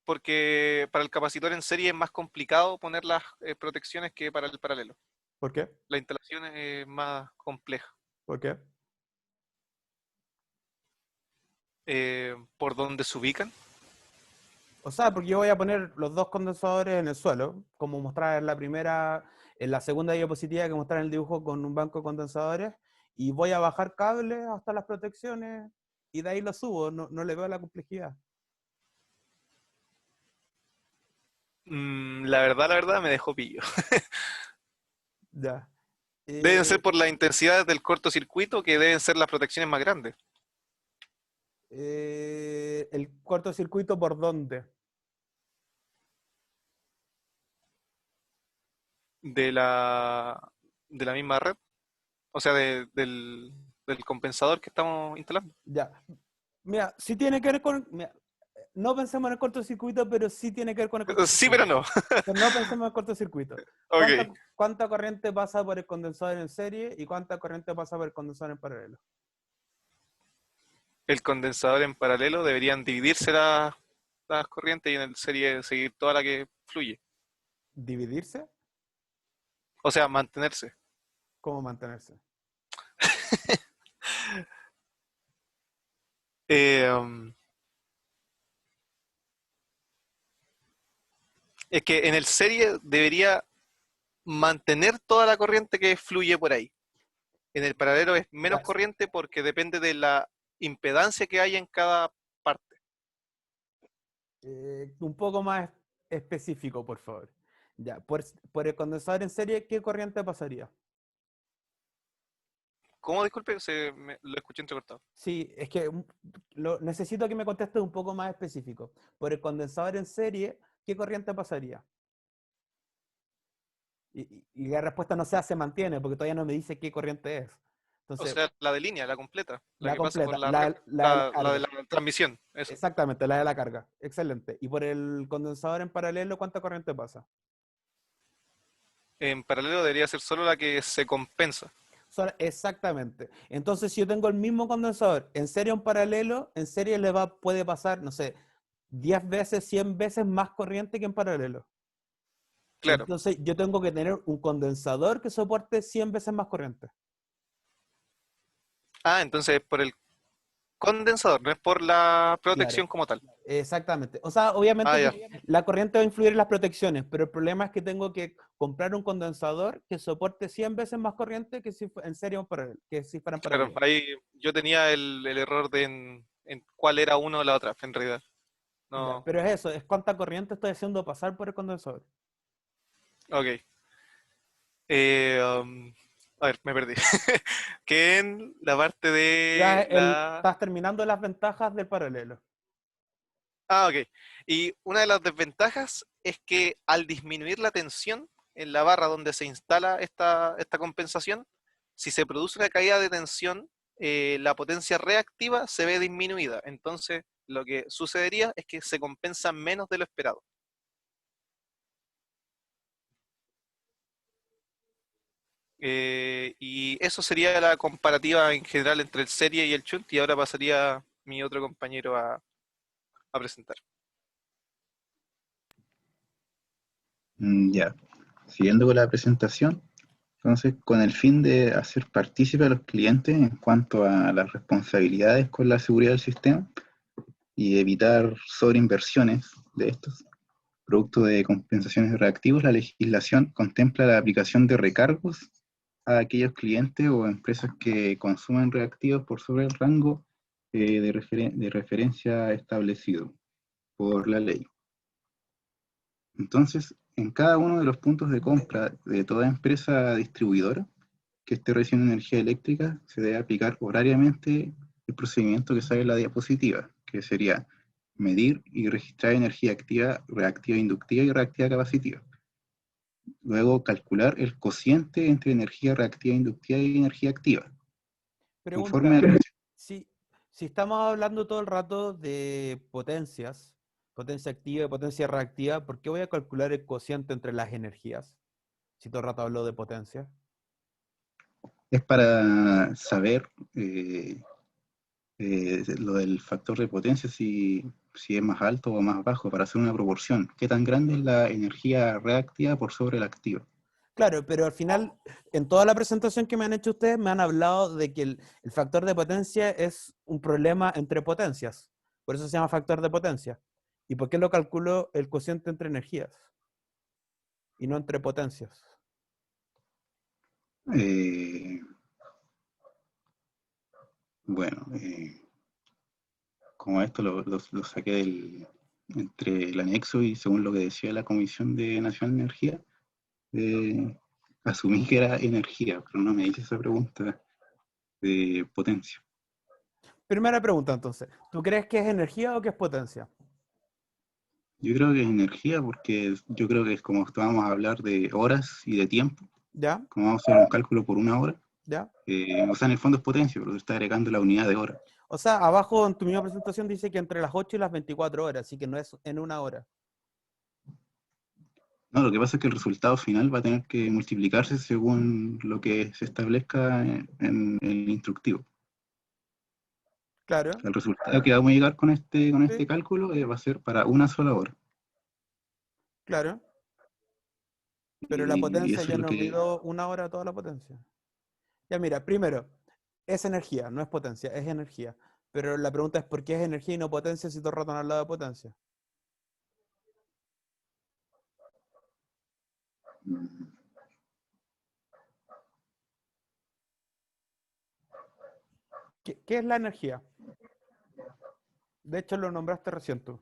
Porque para el capacitor en serie es más complicado poner las protecciones que para el paralelo. ¿Por qué? La instalación es más compleja. ¿Por qué? ¿Por dónde se ubican? O sea, porque yo voy a poner los dos condensadores en el suelo, como mostrar en la segunda diapositiva que mostrar en el dibujo con un banco de condensadores, y voy a bajar cables hasta las protecciones y de ahí lo subo, no le veo la complejidad. La verdad me dejó pillo. Ya. Deben ser por la intensidad del cortocircuito, que deben ser las protecciones más grandes. ¿El cortocircuito por dónde? De la misma red, o sea, del compensador que estamos instalando. Ya. Mira, sí tiene que ver con... mira, no pensemos en el cortocircuito, pero sí tiene que ver con el Sí, cortocircuito. pero no. Pero no pensemos en el cortocircuito. Ok. ¿Cuánta corriente pasa por el condensador en serie y cuánta corriente pasa por el condensador en paralelo? El condensador en paralelo deberían dividirse las corrientes y en el serie seguir toda la que fluye. ¿Dividirse? O sea, mantenerse. ¿Cómo mantenerse? Es que en el serie debería mantener toda la corriente que fluye por ahí. En el paralelo es menos Ya. corriente porque depende de la impedancia que hay en cada parte. Un poco más específico, por favor. Ya, por el condensador en serie, ¿qué corriente pasaría? ¿Cómo? Disculpe, lo escuché entrecortado. Sí, es que necesito que me contestes un poco más específico. Por el condensador en serie, ¿qué corriente pasaría? Y la respuesta no se mantiene, porque todavía no me dice qué corriente es. O Entonces, sea, la de línea, la completa, la la que pasa por completa, la red, la de la la de carga. la transmisión, eso. Exactamente, la de la carga. Excelente. Y por el condensador en paralelo, ¿cuánta corriente pasa? En paralelo debería ser solo la que se compensa. Exactamente. Entonces, si yo tengo el mismo condensador en serie o en paralelo, en serie puede pasar, no sé, 10 veces, 100 veces más corriente que en paralelo. Claro. Entonces, yo tengo que tener un condensador que soporte 100 veces más corriente. Ah, entonces es por el condensador, no es por la protección Claro, como tal. exactamente. O sea, obviamente Ah, ya. que la corriente va a influir en las protecciones, pero el problema es que tengo que comprar un condensador que soporte 100 veces más corriente que si en serie o en paralelo, que si fuera en Claro, paralelo. ahí yo tenía el error de en cuál era uno o la otra, en realidad. Ya, No, pero es eso, es cuánta corriente estoy haciendo pasar por el condensador. ok. A ver, me perdí. Que en la parte Ya de la... estás terminando las ventajas del paralelo. Ah, ok. Y una de las desventajas es que al disminuir la tensión en la barra donde se instala esta compensación, si se produce una caída de tensión, la potencia reactiva se ve disminuida. Entonces, lo que sucedería es que se compensa menos de lo esperado. Y eso sería la comparativa en general entre el serie y el shunt, y ahora pasaría mi otro compañero a presentar. Ya, siguiendo con la presentación, entonces con el fin de hacer partícipe a los clientes en cuanto a las responsabilidades con la seguridad del sistema y evitar sobreinversiones de estos productos de compensaciones de reactivos, la legislación contempla la aplicación de recargos a aquellos clientes o empresas que consuman reactivos por sobre el rango de referencia establecido por la ley. Entonces, en cada uno de los puntos de compra de toda empresa distribuidora que esté recibiendo energía eléctrica, se debe aplicar horariamente el procedimiento que sale en la diapositiva, que sería medir y registrar energía activa, reactiva inductiva y reactiva capacitiva. Luego calcular el cociente entre energía reactiva inductiva y energía activa. Conforme Pregunta, al si estamos hablando todo el rato de potencias, potencia activa y potencia reactiva, ¿por qué voy a calcular el cociente entre las energías? Si todo el rato hablo de potencia. es para saber lo del factor de potencia, si es más alto o más bajo, para hacer una proporción. ¿Qué tan grande es la energía reactiva por sobre la activa? Claro, pero al final, en toda la presentación que me han hecho ustedes, me han hablado de que el factor de potencia es un problema entre potencias. Por eso se llama factor de potencia. ¿Y por qué lo calculo el cociente entre energías? Y no entre potencias. Eh, bueno, como esto lo saqué entre el anexo y según lo que decía la Comisión de Nacional de Energía, asumí que era energía, pero no me hice esa pregunta de potencia. Primera pregunta, entonces. ¿Tú crees que es energía o que es potencia? Yo creo que es energía porque yo creo que es como vamos a hablar de horas y de tiempo, ¿Ya? como vamos a hacer un cálculo por una hora, ¿Ya? o sea, en el fondo es potencia, pero tú estás agregando la unidad de hora. O sea, abajo en tu misma presentación dice que entre las 8 y las 24 horas, así que no es en una hora. No, lo que pasa es que el resultado final va a tener que multiplicarse según lo que se establezca en el instructivo. Claro, El resultado que vamos a llegar con este sí, cálculo va a ser para una sola hora. claro. Pero la Y potencia eso es ya lo no que... mido una hora toda la potencia. Ya mira, primero, es energía, no es potencia, es energía. Pero la pregunta es ¿por qué es energía y no potencia si todo el rato han hablado de potencia? mm, ¿Qué es la energía? De hecho, lo nombraste recién tú.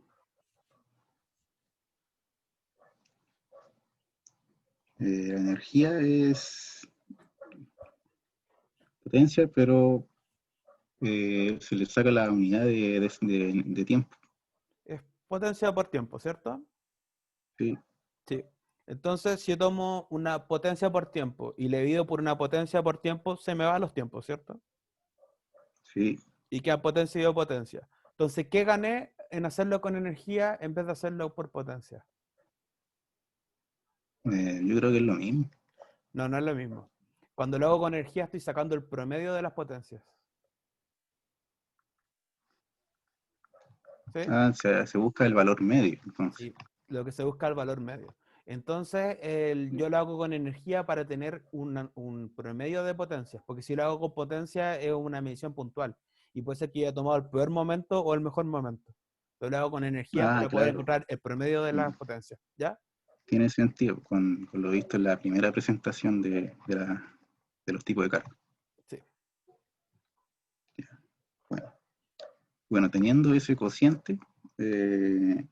la energía es potencia, pero se le saca la unidad de tiempo. Es potencia por tiempo, ¿cierto? ¿Sí? Sí. Entonces, si yo tomo una potencia por tiempo y le divido por una potencia por tiempo, se me van los tiempos, ¿cierto? Sí. Y queda potencia y potencia. Entonces, ¿qué gané en hacerlo con energía en vez de hacerlo por potencia? Yo creo que es lo mismo. No, no es lo mismo. Cuando lo hago con energía estoy sacando el promedio de las potencias. ¿Sí? Ah, se busca el valor medio, entonces. Sí, lo que se busca es el valor medio. Entonces, yo lo hago con energía para tener un promedio de potencias, porque si lo hago con potencia es una medición puntual. Y puede ser que haya tomado el peor momento o el mejor momento. Entonces lo hago con energía Ah, para poder claro. encontrar el promedio de las Mm, potencias. ¿Ya? Tiene sentido con lo visto en la primera presentación de los tipos de carga. Sí. Bueno. Bueno, teniendo ese cociente, se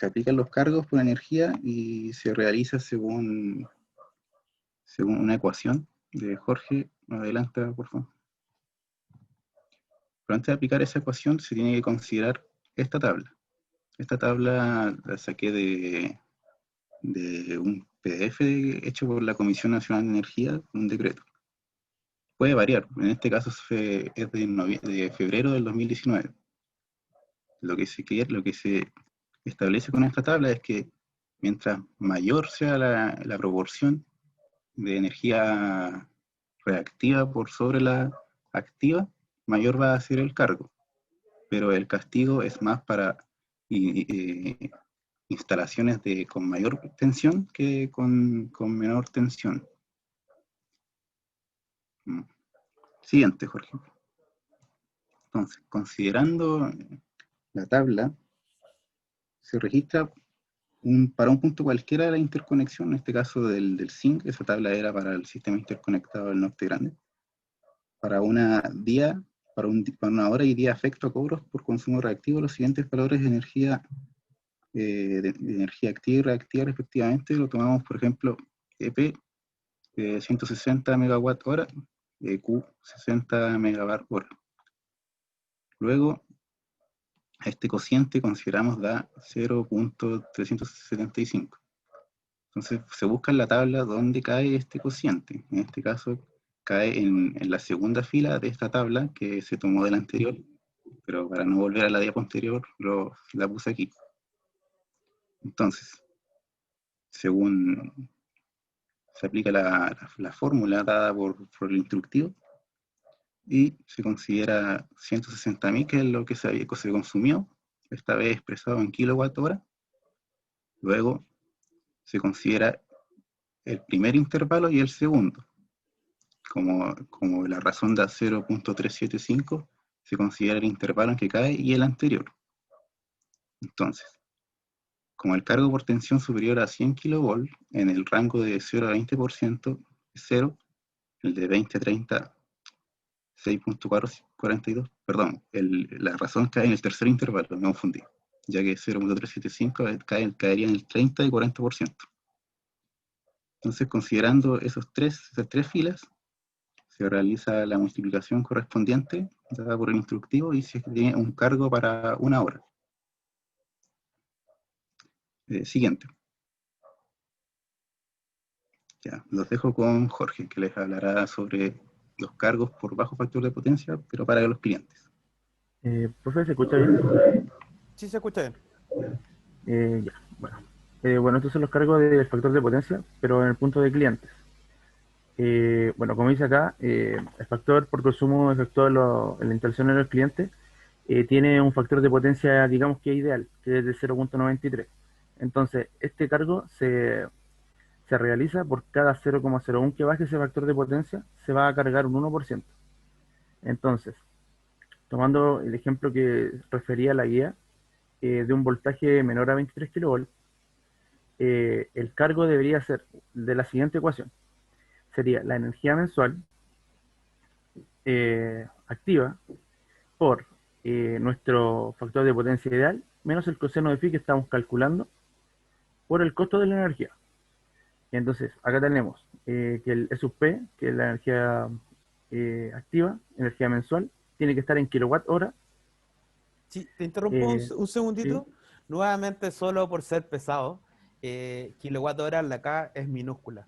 aplican los cargos por energía y se realiza según una ecuación de Jorge. Adelanta, por favor. Pero antes de aplicar esa ecuación se tiene que considerar esta tabla. Esta tabla la saqué de un PDF hecho por la Comisión Nacional de Energía, un decreto. Puede variar, en este caso es de febrero del 2019. Lo que se establece con esta tabla es que mientras mayor sea la proporción de energía reactiva por sobre la activa, mayor va a ser el cargo. Pero el castigo es más para instalaciones con mayor tensión que con menor tensión. Siguiente, Jorge. Entonces, considerando la tabla, se registra para un punto cualquiera de la interconexión, en este caso del zinc, esa tabla era para el sistema interconectado del norte grande, para para una hora y día efecto a cobros por consumo reactivo, los siguientes valores de energía, de energía activa y reactiva respectivamente, lo tomamos, por ejemplo, EP 160 megawatt hora, Q 60 megawatt hora. Luego A este cociente consideramos da 0.375. Entonces se busca en la tabla dónde cae este cociente. En este caso cae en la segunda fila de esta tabla que se tomó de la anterior, pero para no volver a la diapo anterior la puse aquí. Entonces, según se aplica la fórmula dada por el instructivo y se considera 160.000, que es lo que se consumió, esta vez expresado en kilowatt hora. Luego se considera el primer intervalo y el segundo. Como la razón da 0.375, se considera el intervalo en que cae y el anterior. Entonces, como el cargo por tensión superior a 100 kV en el rango de 0 a 20% es 0, el de 20 a 30, 6.42, perdón, la razón cae en el tercer intervalo, me confundí, ya que 0.375 caería en el 30 y 40%. Entonces, considerando esas tres filas, se realiza la multiplicación correspondiente dada por el instructivo y se tiene un cargo para 1 hora. Siguiente. Ya, los dejo con Jorge, que les hablará sobre los cargos por bajo factor de potencia, pero para los clientes. Profe, ¿se escucha bien? Sí, se escucha bien. Ya, bueno. Bueno, estos son los cargos del factor de potencia, pero en el punto de clientes. Bueno, como dice acá, el factor por consumo efectuado en la instalación de los clientes tiene un factor de potencia, digamos que ideal, que es de 0.93. Entonces, este cargo se realiza por cada 0,01 que baje ese factor de potencia, se va a cargar un 1%. Entonces, tomando el ejemplo que refería a la guía, de un voltaje menor a 23 kV, el cargo debería ser de la siguiente ecuación. Sería la energía mensual activa por nuestro factor de potencia ideal menos el coseno de phi que estamos calculando por el costo de la energía. Entonces, acá tenemos que el E sub P, que es la energía activa, energía mensual, tiene que estar en kilowatt hora. Sí, te interrumpo un segundito. sí. Nuevamente, solo por ser pesado, kilowatt hora la K es minúscula.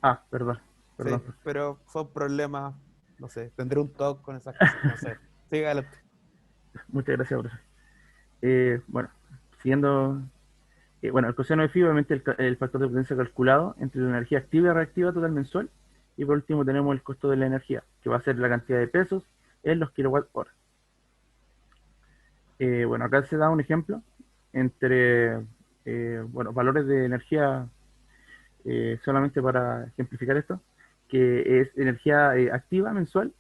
Ah, perdón. Sí, Profe. pero son problemas, no sé, tendré un talk con esas cosas, no sé. Sigue adelante. Muchas gracias, profe. Bueno, siguiendo, bueno, el coseno de phi, obviamente el factor de potencia calculado entre la energía activa y reactiva total mensual, y por último tenemos el costo de la energía, que va a ser la cantidad de pesos en los kilowatt hora. Bueno, acá se da un ejemplo entre, bueno, valores de energía, solamente para ejemplificar esto, que es energía activa mensual,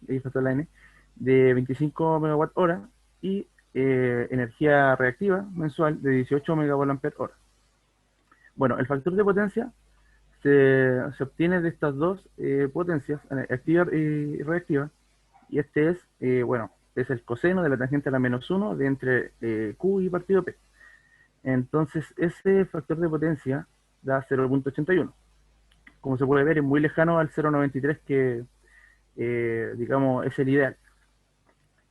ahí faltó la N, de 25 megawatt hora y energía reactiva mensual de 18 megawatt ampere hora. Bueno, el factor de potencia se obtiene de estas dos potencias, activa y reactiva, y este es, bueno, es el coseno de la tangente a la -1 de entre Q y partido P. Entonces, ese factor de potencia da 0.81. Como se puede ver, es muy lejano al 0.93 que, digamos, es el ideal.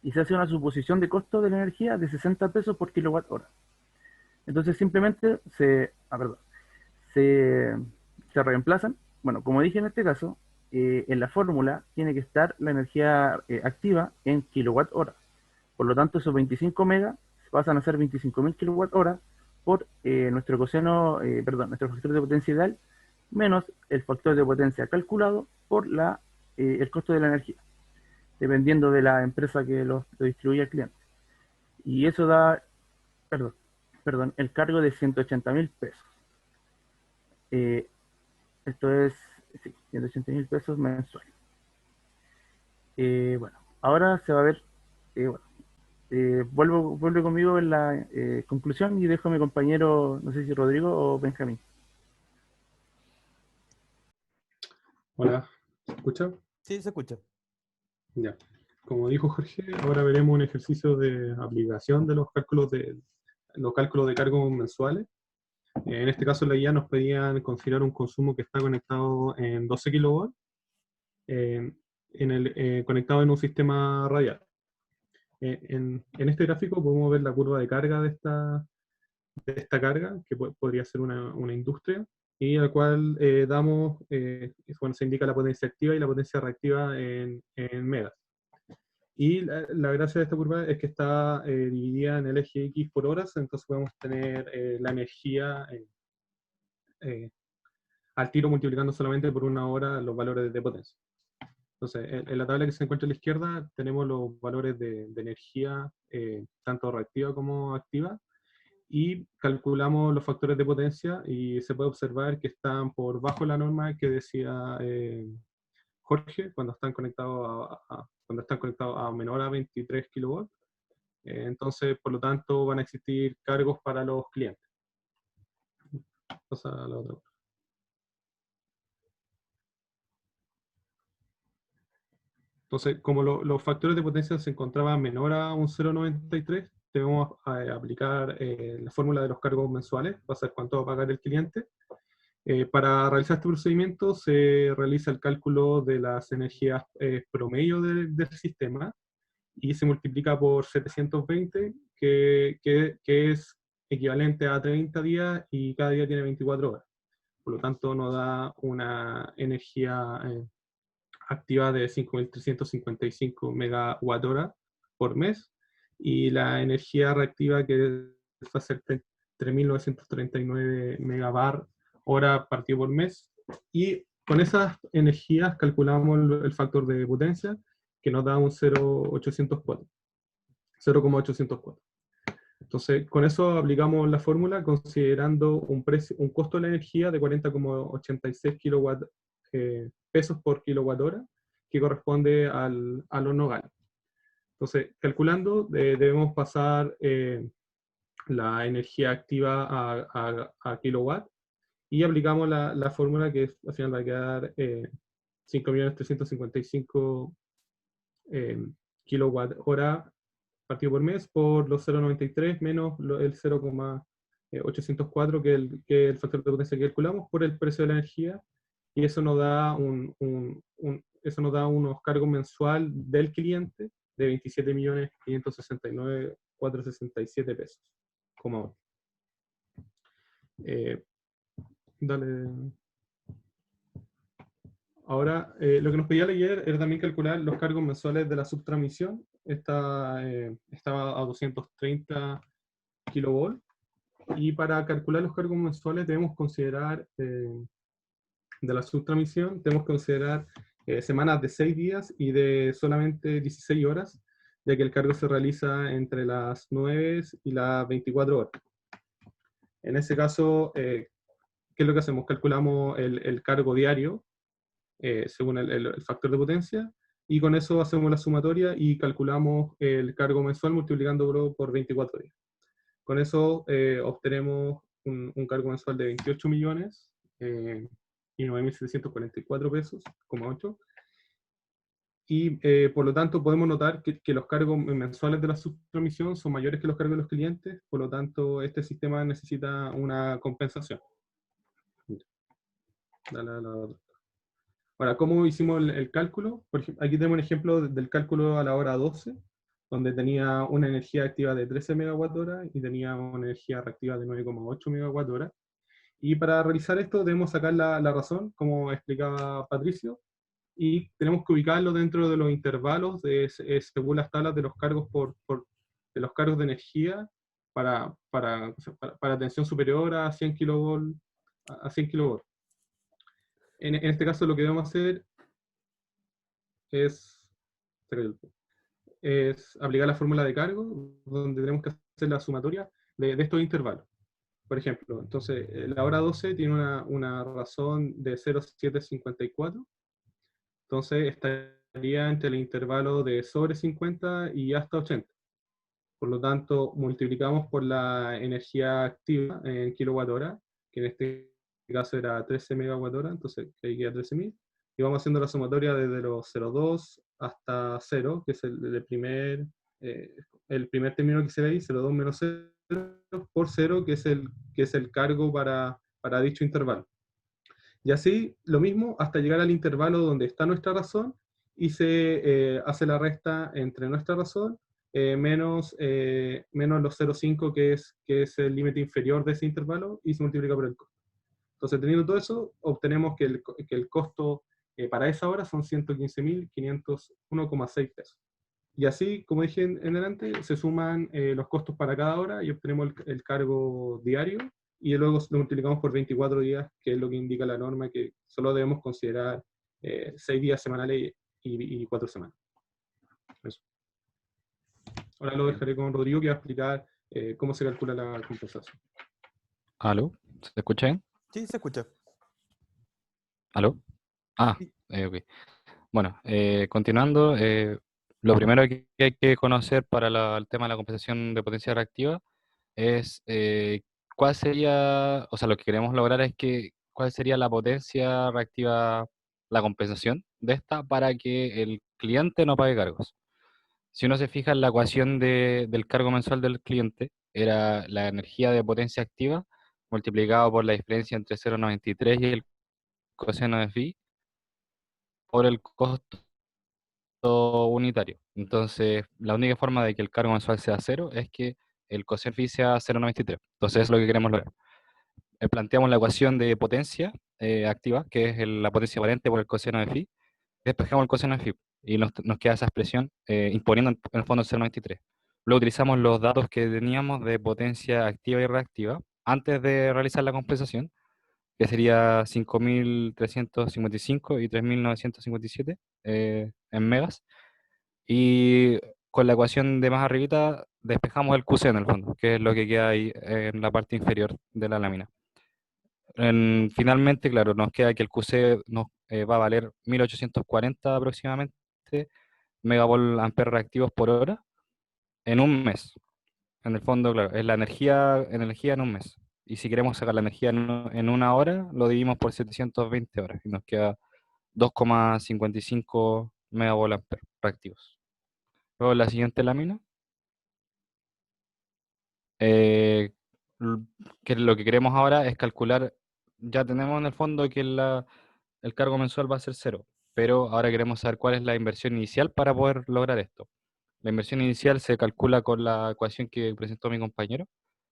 Y se hace una suposición de costo de la energía de 60 pesos por kilowatt hora. Entonces, simplemente se reemplazan. Bueno, como dije en este caso, en la fórmula tiene que estar la energía activa en kilowatt hora. Por lo tanto, esos 25 megas pasan a ser 25.000 kilowatt hora por nuestro coseno, nuestro factor de potencia ideal, menos el factor de potencia calculado por el costo de la energía, dependiendo de la empresa que lo distribuye al cliente. Y eso da, el cargo de 180.000 pesos. Esto es, sí, 180.000 pesos mensuales. Bueno, ahora se va a ver, vuelve conmigo en la conclusión y dejo a mi compañero, no sé si Rodrigo o Benjamín. Hola, ¿se escucha? Sí, se escucha. Ya. Como dijo Jorge, ahora veremos un ejercicio de aplicación de los cálculos de cargos mensuales. En este caso, la guía nos pedían considerar un consumo que está conectado en 12 kW, conectado en un sistema radial. en este gráfico podemos ver la curva de carga de esta carga, que podría ser una industria, y al cual damos, bueno, se indica la potencia activa y la potencia reactiva en megas. Y la gracia de esta curva es que está dividida en el eje X por horas, entonces podemos tener la energía al tiro multiplicando solamente por una hora los valores de potencia. Entonces, en la tabla que se encuentra a la izquierda tenemos los valores de energía, tanto reactiva como activa, y calculamos los factores de potencia y se puede observar que están por bajo la norma que decía Jorge cuando están conectados a menor a 23 kW. Entonces, por lo tanto, van a existir cargos para los clientes. Pasa a la otra. Entonces, como los factores de potencia se encontraban menor a un 0,93, debemos aplicar la fórmula de los cargos mensuales, va a ser cuánto va a pagar el cliente. Para realizar este procedimiento se realiza el cálculo de las energías promedio del sistema y se multiplica por 720, que es equivalente a 30 días y cada día tiene 24 horas. Por lo tanto, nos da una energía activa de 5.355 megawatt-hora por mes, y la energía reactiva que va a ser 3.939 megabar-hora partido por mes, y con esas energías calculamos el factor de potencia, que nos da un 0,804. Entonces, con eso aplicamos la fórmula considerando un costo de la energía de 40,86 pesos por kilowatt-hora, que corresponde al horno gas. Entonces, calculando, debemos pasar la energía activa a kilowatt, y aplicamos la fórmula que al final va a quedar 5.355 kilowatt-hora partido por mes por los 0,93 menos el 0,804, que es el factor de potencia que calculamos, por el precio de la energía, y eso nos da unos cargos mensual del cliente de 27.569.467 pesos. Dale. Ahora, lo que nos pedía ayer era también calcular los cargos mensuales de la subtransmisión. Estaba a 230 kV, y para calcular los cargos mensuales debemos considerar, de la subtransmisión, debemos considerar semanas de 6 días y de solamente 16 horas, ya que el cargo se realiza entre las 9 y las 24 horas. En ese caso, ¿qué es lo que hacemos? Calculamos el cargo diario, según el factor de potencia, y con eso hacemos la sumatoria y calculamos el cargo mensual multiplicándolo por 24 días. Con eso obtenemos un cargo mensual de 28 millones y 9.744 pesos, 8. Y por lo tanto podemos notar que los cargos mensuales de la subtransmisión son mayores que los cargos de los clientes, por lo tanto este sistema necesita una compensación. Ahora, ¿cómo hicimos el cálculo? Por ejemplo, aquí tenemos un ejemplo del cálculo a la hora 12, donde tenía una energía activa de 13 megawatt-hora y tenía una energía reactiva de 9,8 megawatt-hora. Y para realizar esto debemos sacar la razón, como explicaba Patricio, y tenemos que ubicarlo dentro de los intervalos según las tablas de los cargos de los cargos de energía para tensión superior a 100 kV. En este caso lo que debemos hacer es aplicar la fórmula de cargo, donde tenemos que hacer la sumatoria de estos intervalos. Por ejemplo, entonces la hora 12 tiene una razón de 0,754, entonces estaría entre el intervalo de sobre 50 y hasta 80. Por lo tanto, multiplicamos por la energía activa en kilowatt-hora, que en este caso era 13 megawatt-hora, entonces ahí queda 13.000, y vamos haciendo la sumatoria desde los 0,2 hasta 0, que es el primer término que se ve ahí, 0,2 menos 0 por 0, que es el cargo para dicho intervalo. Y así, lo mismo, hasta llegar al intervalo donde está nuestra razón, y se hace la resta entre nuestra razón menos los 0,5 que es el límite inferior de ese intervalo y se multiplica por el costo. Entonces, teniendo todo eso, obtenemos que el costo para esa hora son 115.501,6 pesos. Y así, como dije en delante, se suman los costos para cada hora y obtenemos el cargo diario y luego lo multiplicamos por 24 días, que es lo que indica la norma, que solo debemos considerar 6 días semanales y 4 semanas. Eso. Ahora lo dejaré con Rodrigo, que va a explicar cómo se calcula la compensación. ¿Aló? ¿Se escucha bien? Sí, se escucha. ¿Aló? Ah, Sí. ok. Bueno, continuando, lo primero que hay que conocer para el tema de la compensación de potencia reactiva es cuál sería, o sea, lo que queremos lograr es que cuál sería la potencia reactiva, la compensación de esta para que el cliente no pague cargos. Si uno se fija en la ecuación del cargo mensual del cliente, era la energía de potencia activa multiplicado por la diferencia entre 0,93 y el coseno de phi por el costo unitario. Entonces, la única forma de que el cargo mensual sea cero es que el coseno phi sea 0,93. Entonces, eso es lo que queremos lograr. Planteamos la ecuación de potencia activa, que es la potencia variante por el coseno de phi. Despejamos el coseno de phi y nos queda esa expresión imponiendo en el fondo el 0,93. Luego utilizamos los datos que teníamos de potencia activa y reactiva antes de realizar la compensación, que sería 5.355 y 3.957 en megas. Y con la ecuación de más arribita despejamos el QC en el fondo, que es lo que queda ahí en la parte inferior de la lámina. Finalmente, claro, nos queda que el QC nos va a valer 1840 aproximadamente megavolt ampere reactivos por hora en un mes. En el fondo, claro, es la energía en un mes. Y si queremos sacar la energía en una hora, lo dividimos por 720 horas y nos queda 2,55 megavolt ampere reactivos. Luego la siguiente lámina, eh, que lo que queremos ahora es calcular, ya tenemos en el fondo que el cargo mensual va a ser cero, pero ahora queremos saber cuál es la inversión inicial para poder lograr esto. La inversión inicial se calcula con la ecuación que presentó mi compañero,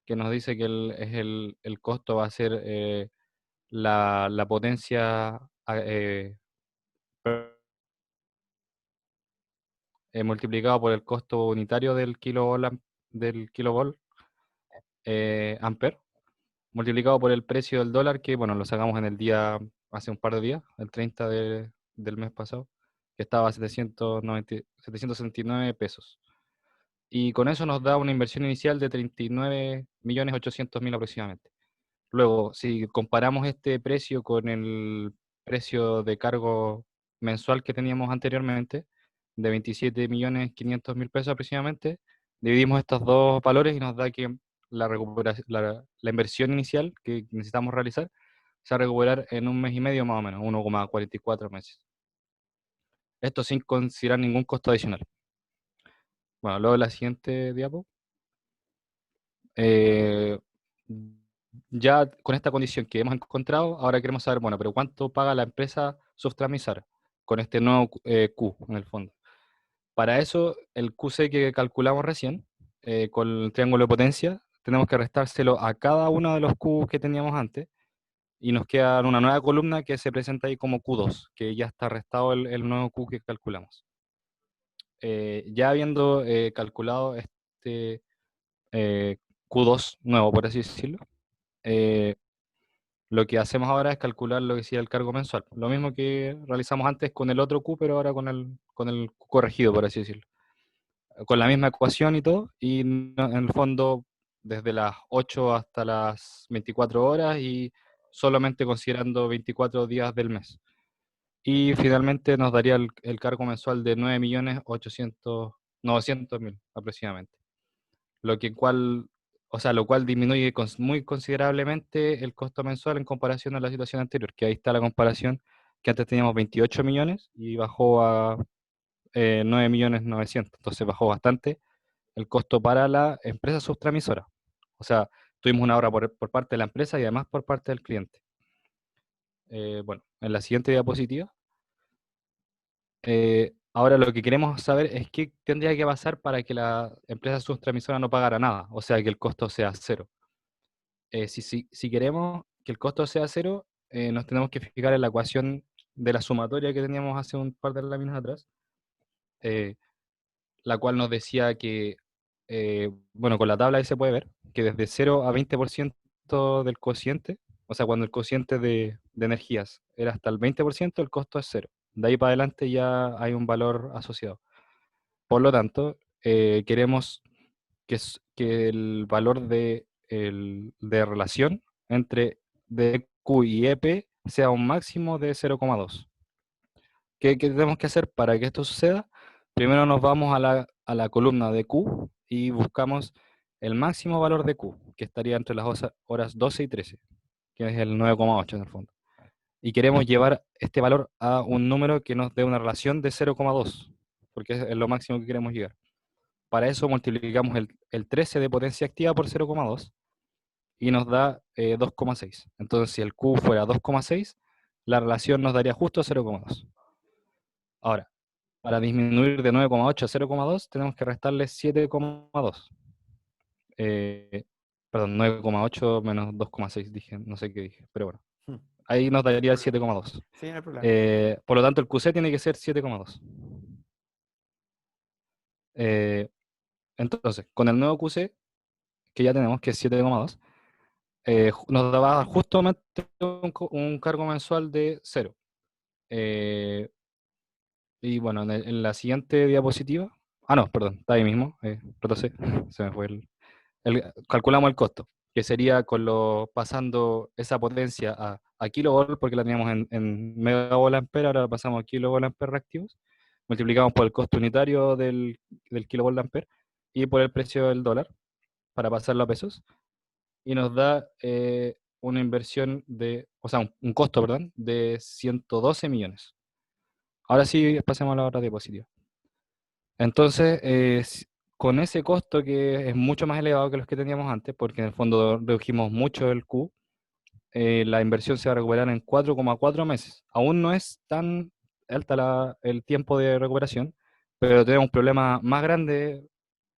que nos dice que el costo va a ser la potencia multiplicado por el costo unitario del kilovolt ampere, multiplicado por el precio del dólar, que bueno, lo sacamos en el día, hace un par de días, el 30 del mes pasado, que estaba a 769 pesos. Y con eso nos da una inversión inicial de 39.800.000 aproximadamente. Luego, si comparamos este precio con el precio de cargo mensual que teníamos anteriormente, de 27.500.000 pesos aproximadamente, dividimos estos dos valores y nos da que la inversión inicial que necesitamos realizar se va a recuperar en un mes y medio más o menos, 1,44 meses. Esto sin considerar ningún costo adicional. Bueno, luego la siguiente diapo. Ya con esta condición que hemos encontrado, ahora queremos saber, bueno, pero ¿cuánto paga la empresa Subtransmisar con este nuevo Q en el fondo? Para eso, el QC que calculamos recién, con el triángulo de potencia, tenemos que restárselo a cada uno de los Q que teníamos antes, y nos queda una nueva columna que se presenta ahí como Q2, que ya está restado el nuevo Q que calculamos. Ya habiendo calculado este Q2 nuevo, por así decirlo, lo que hacemos ahora es calcular lo que sería el cargo mensual. Lo mismo que realizamos antes con el otro Q, pero ahora con el Q corregido, por así decirlo. Con la misma ecuación y todo, y en el fondo desde las 8 hasta las 24 horas y solamente considerando 24 días del mes. Y finalmente nos daría el cargo mensual de 9.900.000 aproximadamente. Lo cual disminuye muy considerablemente el costo mensual en comparación a la situación anterior, que ahí está la comparación, que antes teníamos 28 millones y bajó a 9.900.000, entonces bajó bastante el costo para la empresa subtransmisora. O sea, tuvimos una ahorra por parte de la empresa y además por parte del cliente. Bueno, en la siguiente diapositiva Ahora lo que queremos saber es qué tendría que pasar para que la empresa subtransmisora no pagara nada, o sea, que el costo sea cero. Si queremos que el costo sea cero, nos tenemos que fijar en la ecuación de la sumatoria que teníamos hace un par de láminas atrás, eh, la cual nos decía que, bueno, con la tabla ahí se puede ver, que desde 0 a 20% del cociente, o sea, cuando el cociente de energías era hasta el 20%, el costo es cero. De ahí para adelante ya hay un valor asociado. Por lo tanto, queremos que el valor de relación entre DQ y EP sea un máximo de 0,2. ¿Qué tenemos que hacer para que esto suceda? Primero nos vamos a la columna de Q y buscamos el máximo valor de Q, que estaría entre las horas 12 y 13, que es el 9,8 en el fondo. Y queremos llevar este valor a un número que nos dé una relación de 0,2, porque es lo máximo que queremos llegar. Para eso multiplicamos el 13 de potencia activa por 0,2 y nos da 2,6. Entonces, si el Q fuera 2,6, la relación nos daría justo 0,2. Ahora, para disminuir de 9,8 a 0,2, tenemos que restarle 7,2. Perdón, 9,8 menos 2,6 dije, no sé qué dije, pero bueno. Hmm. Ahí nos daría 7,2. Sí, no hay problema. Por lo tanto, el QC tiene que ser 7,2. Entonces, con el nuevo QC, que ya tenemos, que es 7,2, nos daba justamente un cargo mensual de 0. Y bueno, en la siguiente diapositiva, no, perdón, está ahí mismo, retrocé, se me fue calculamos el costo, que sería pasando esa potencia a kilovolt, porque la teníamos en megavolt ampere, ahora la pasamos a kilovolt ampere reactivos, multiplicamos por el costo unitario del kilovolt ampere y por el precio del dólar, para pasarlo a pesos, y nos da una inversión o sea, un costo, perdón, de 112 millones. Ahora sí, pasemos a la otra diapositiva. Entonces, con ese costo que es mucho más elevado que los que teníamos antes, porque en el fondo redujimos mucho el Q, la inversión se va a recuperar en 4,4 meses. Aún no es tan alta el tiempo de recuperación, pero tenemos un problema más grande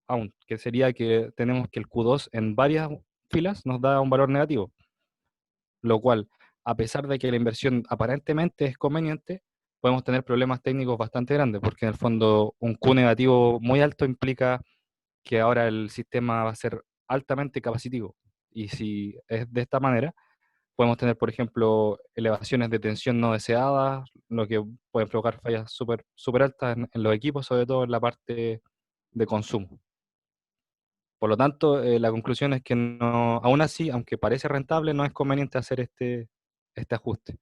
aún, que sería que tenemos que el Q2 en varias filas nos da un valor negativo, lo cual, a pesar de que la inversión aparentemente es conveniente, podemos tener problemas técnicos bastante grandes, porque en el fondo un Q negativo muy alto implica que ahora el sistema va a ser altamente capacitivo. Y si es de esta manera, podemos tener, por ejemplo, elevaciones de tensión no deseadas, lo que puede provocar fallas súper super altas en los equipos, sobre todo en la parte de consumo. Por lo tanto, la conclusión es que no, aún así, aunque parece rentable, no es conveniente hacer este ajuste.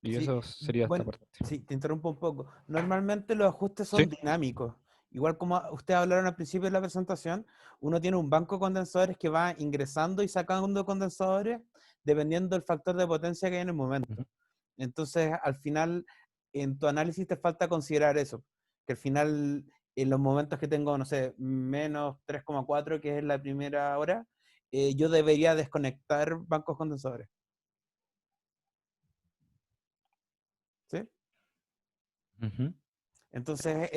Y Sí, eso sería esta bueno, parte. sí, te interrumpo un poco. Normalmente los ajustes son ¿Sí? dinámicos. Igual como ustedes hablaron al principio de la presentación, uno tiene un banco de condensadores que va ingresando y sacando condensadores dependiendo del factor de potencia que hay en el momento. Ujú. Entonces, al final, en tu análisis te falta considerar eso, que al final, en los momentos que tengo, no sé, menos 3,4, que es la primera hora, yo debería desconectar bancos condensadores. ¿Sí? Ujú. Entonces,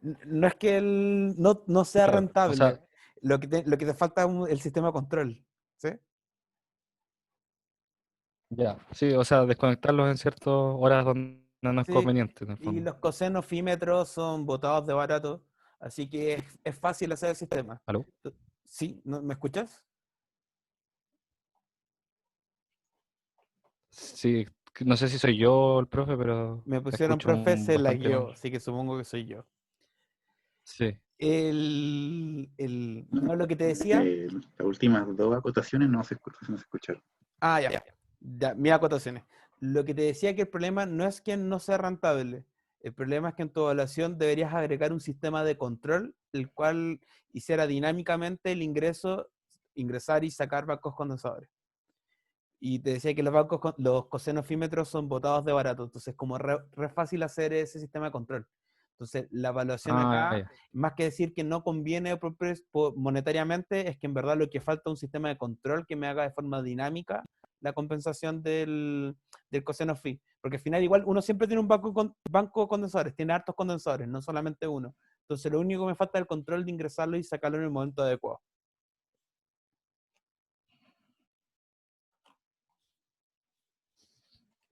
no es que no sea Claro, o sea, rentable, lo que te falta es el sistema de control. ¿Sí? ya, sí, o sea, desconectarlos en ciertas horas donde no es Sí, conveniente, en el y fondo. los cosenofímetros son botados de barato, así que es fácil hacer el sistema. ¿Aló? ¿Sí? ¿Me escuchas? Sí, no sé si soy yo el profe, pero Me pusieron escucho profe, se bastante lagueó, mal. así que supongo que soy yo. Sí, No, lo que te decía. Las últimas dos acotaciones no se escucharon. Ah, ya. Ya, mis acotaciones. Lo que te decía que el problema no es que no sea rentable. El problema es que en tu evaluación deberías agregar un sistema de control, el cual hiciera dinámicamente el ingresar y sacar bancos condensadores. Y te decía que los cosenofímetros son botados de barato. Entonces, como re fácil hacer ese sistema de control. Entonces, la evaluación acá, ya. más que decir que no conviene monetariamente, es que en verdad lo que falta es un sistema de control que me haga de forma dinámica la compensación del coseno phi. Porque al final igual uno siempre tiene un banco de condensadores, tiene hartos condensadores, no solamente uno. Entonces lo único que me falta es el control de ingresarlo y sacarlo en el momento adecuado.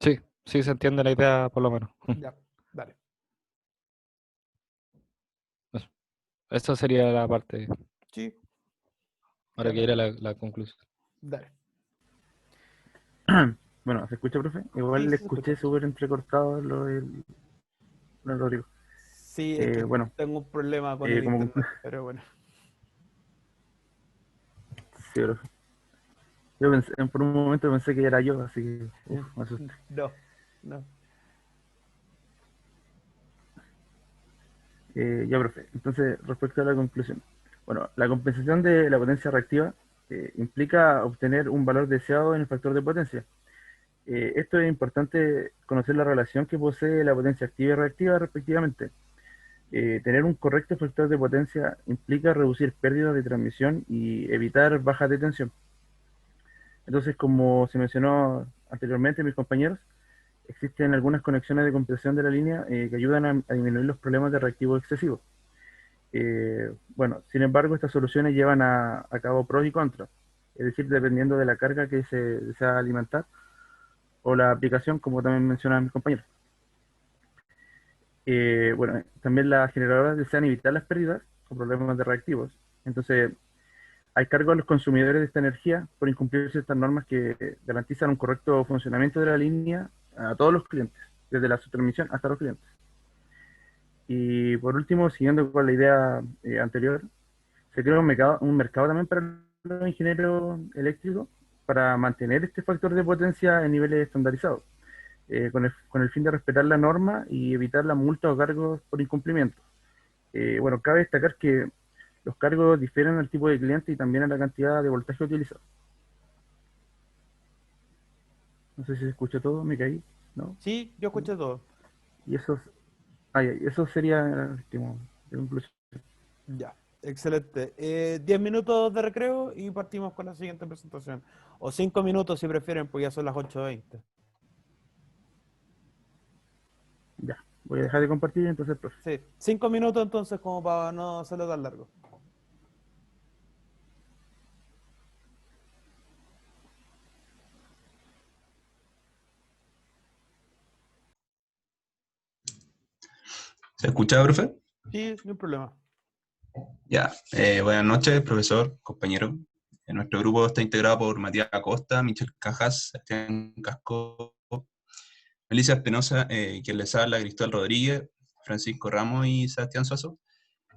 Sí, sí se entiende la idea por lo menos. Ya, dale. Esa sería la parte. Sí, Ahora ya, que era la conclusión. dale. Bueno, ¿se escucha, profe? Igual Sí, le sí se escucha. escuché súper entrecortado lo del Rodrigo. Sí, es que Bueno, tengo un problema con el como internet, pero bueno. sí, profe. Yo por un momento pensé que era yo, así que me asusté. No, no. Ya, profe. Entonces, respecto a la conclusión. Bueno, la compensación de la potencia reactiva implica obtener un valor deseado en el factor de potencia. Esto es importante conocer la relación que posee la potencia activa y reactiva respectivamente. Tener un correcto factor de potencia implica reducir pérdidas de transmisión y evitar bajas de tensión. Entonces, como se mencionó anteriormente, mis compañeros, existen algunas conexiones de compensación de la línea que ayudan a disminuir los problemas de reactivo excesivo. Bueno, sin embargo, estas soluciones llevan a cabo pros y contras, es decir, dependiendo de la carga que se desea alimentar o la aplicación, como también mencionaban mis compañeros. Bueno, también las generadoras desean evitar las pérdidas o problemas de reactivos. Entonces, hay cargo a los consumidores de esta energía por incumplir ciertas normas que garantizan un correcto funcionamiento de la línea a todos los clientes, desde la subtransmisión hasta los clientes. Y por último, siguiendo con la idea anterior, se crea un mercado también para los ingenieros eléctricos para mantener este factor de potencia en niveles estandarizados, con el fin de respetar la norma y evitar las multas o cargos por incumplimiento. Bueno, cabe destacar que los cargos difieren al tipo de cliente y también a la cantidad de voltaje utilizado. No sé si se escucha todo, me caí, ¿no? Sí, yo escuché todo. Y eso sería la conclusión. Ya, excelente. 10 minutos de recreo y partimos con la siguiente presentación. O 5 minutos si prefieren, pues ya son las 8:20. Ya, voy a dejar de compartir entonces, profe. Sí, 5 minutos entonces como para no hacerlo tan largo. ¿Se escucha, profe? Sí, no hay problema. Ya, buenas noches, profesor, compañero. Nuestro grupo está integrado por Matías Acosta, Michel Cajas, Sebastián Casco, Melissa Espinosa, quien les habla, Cristóbal Rodríguez, Francisco Ramos y Sebastián Suazo.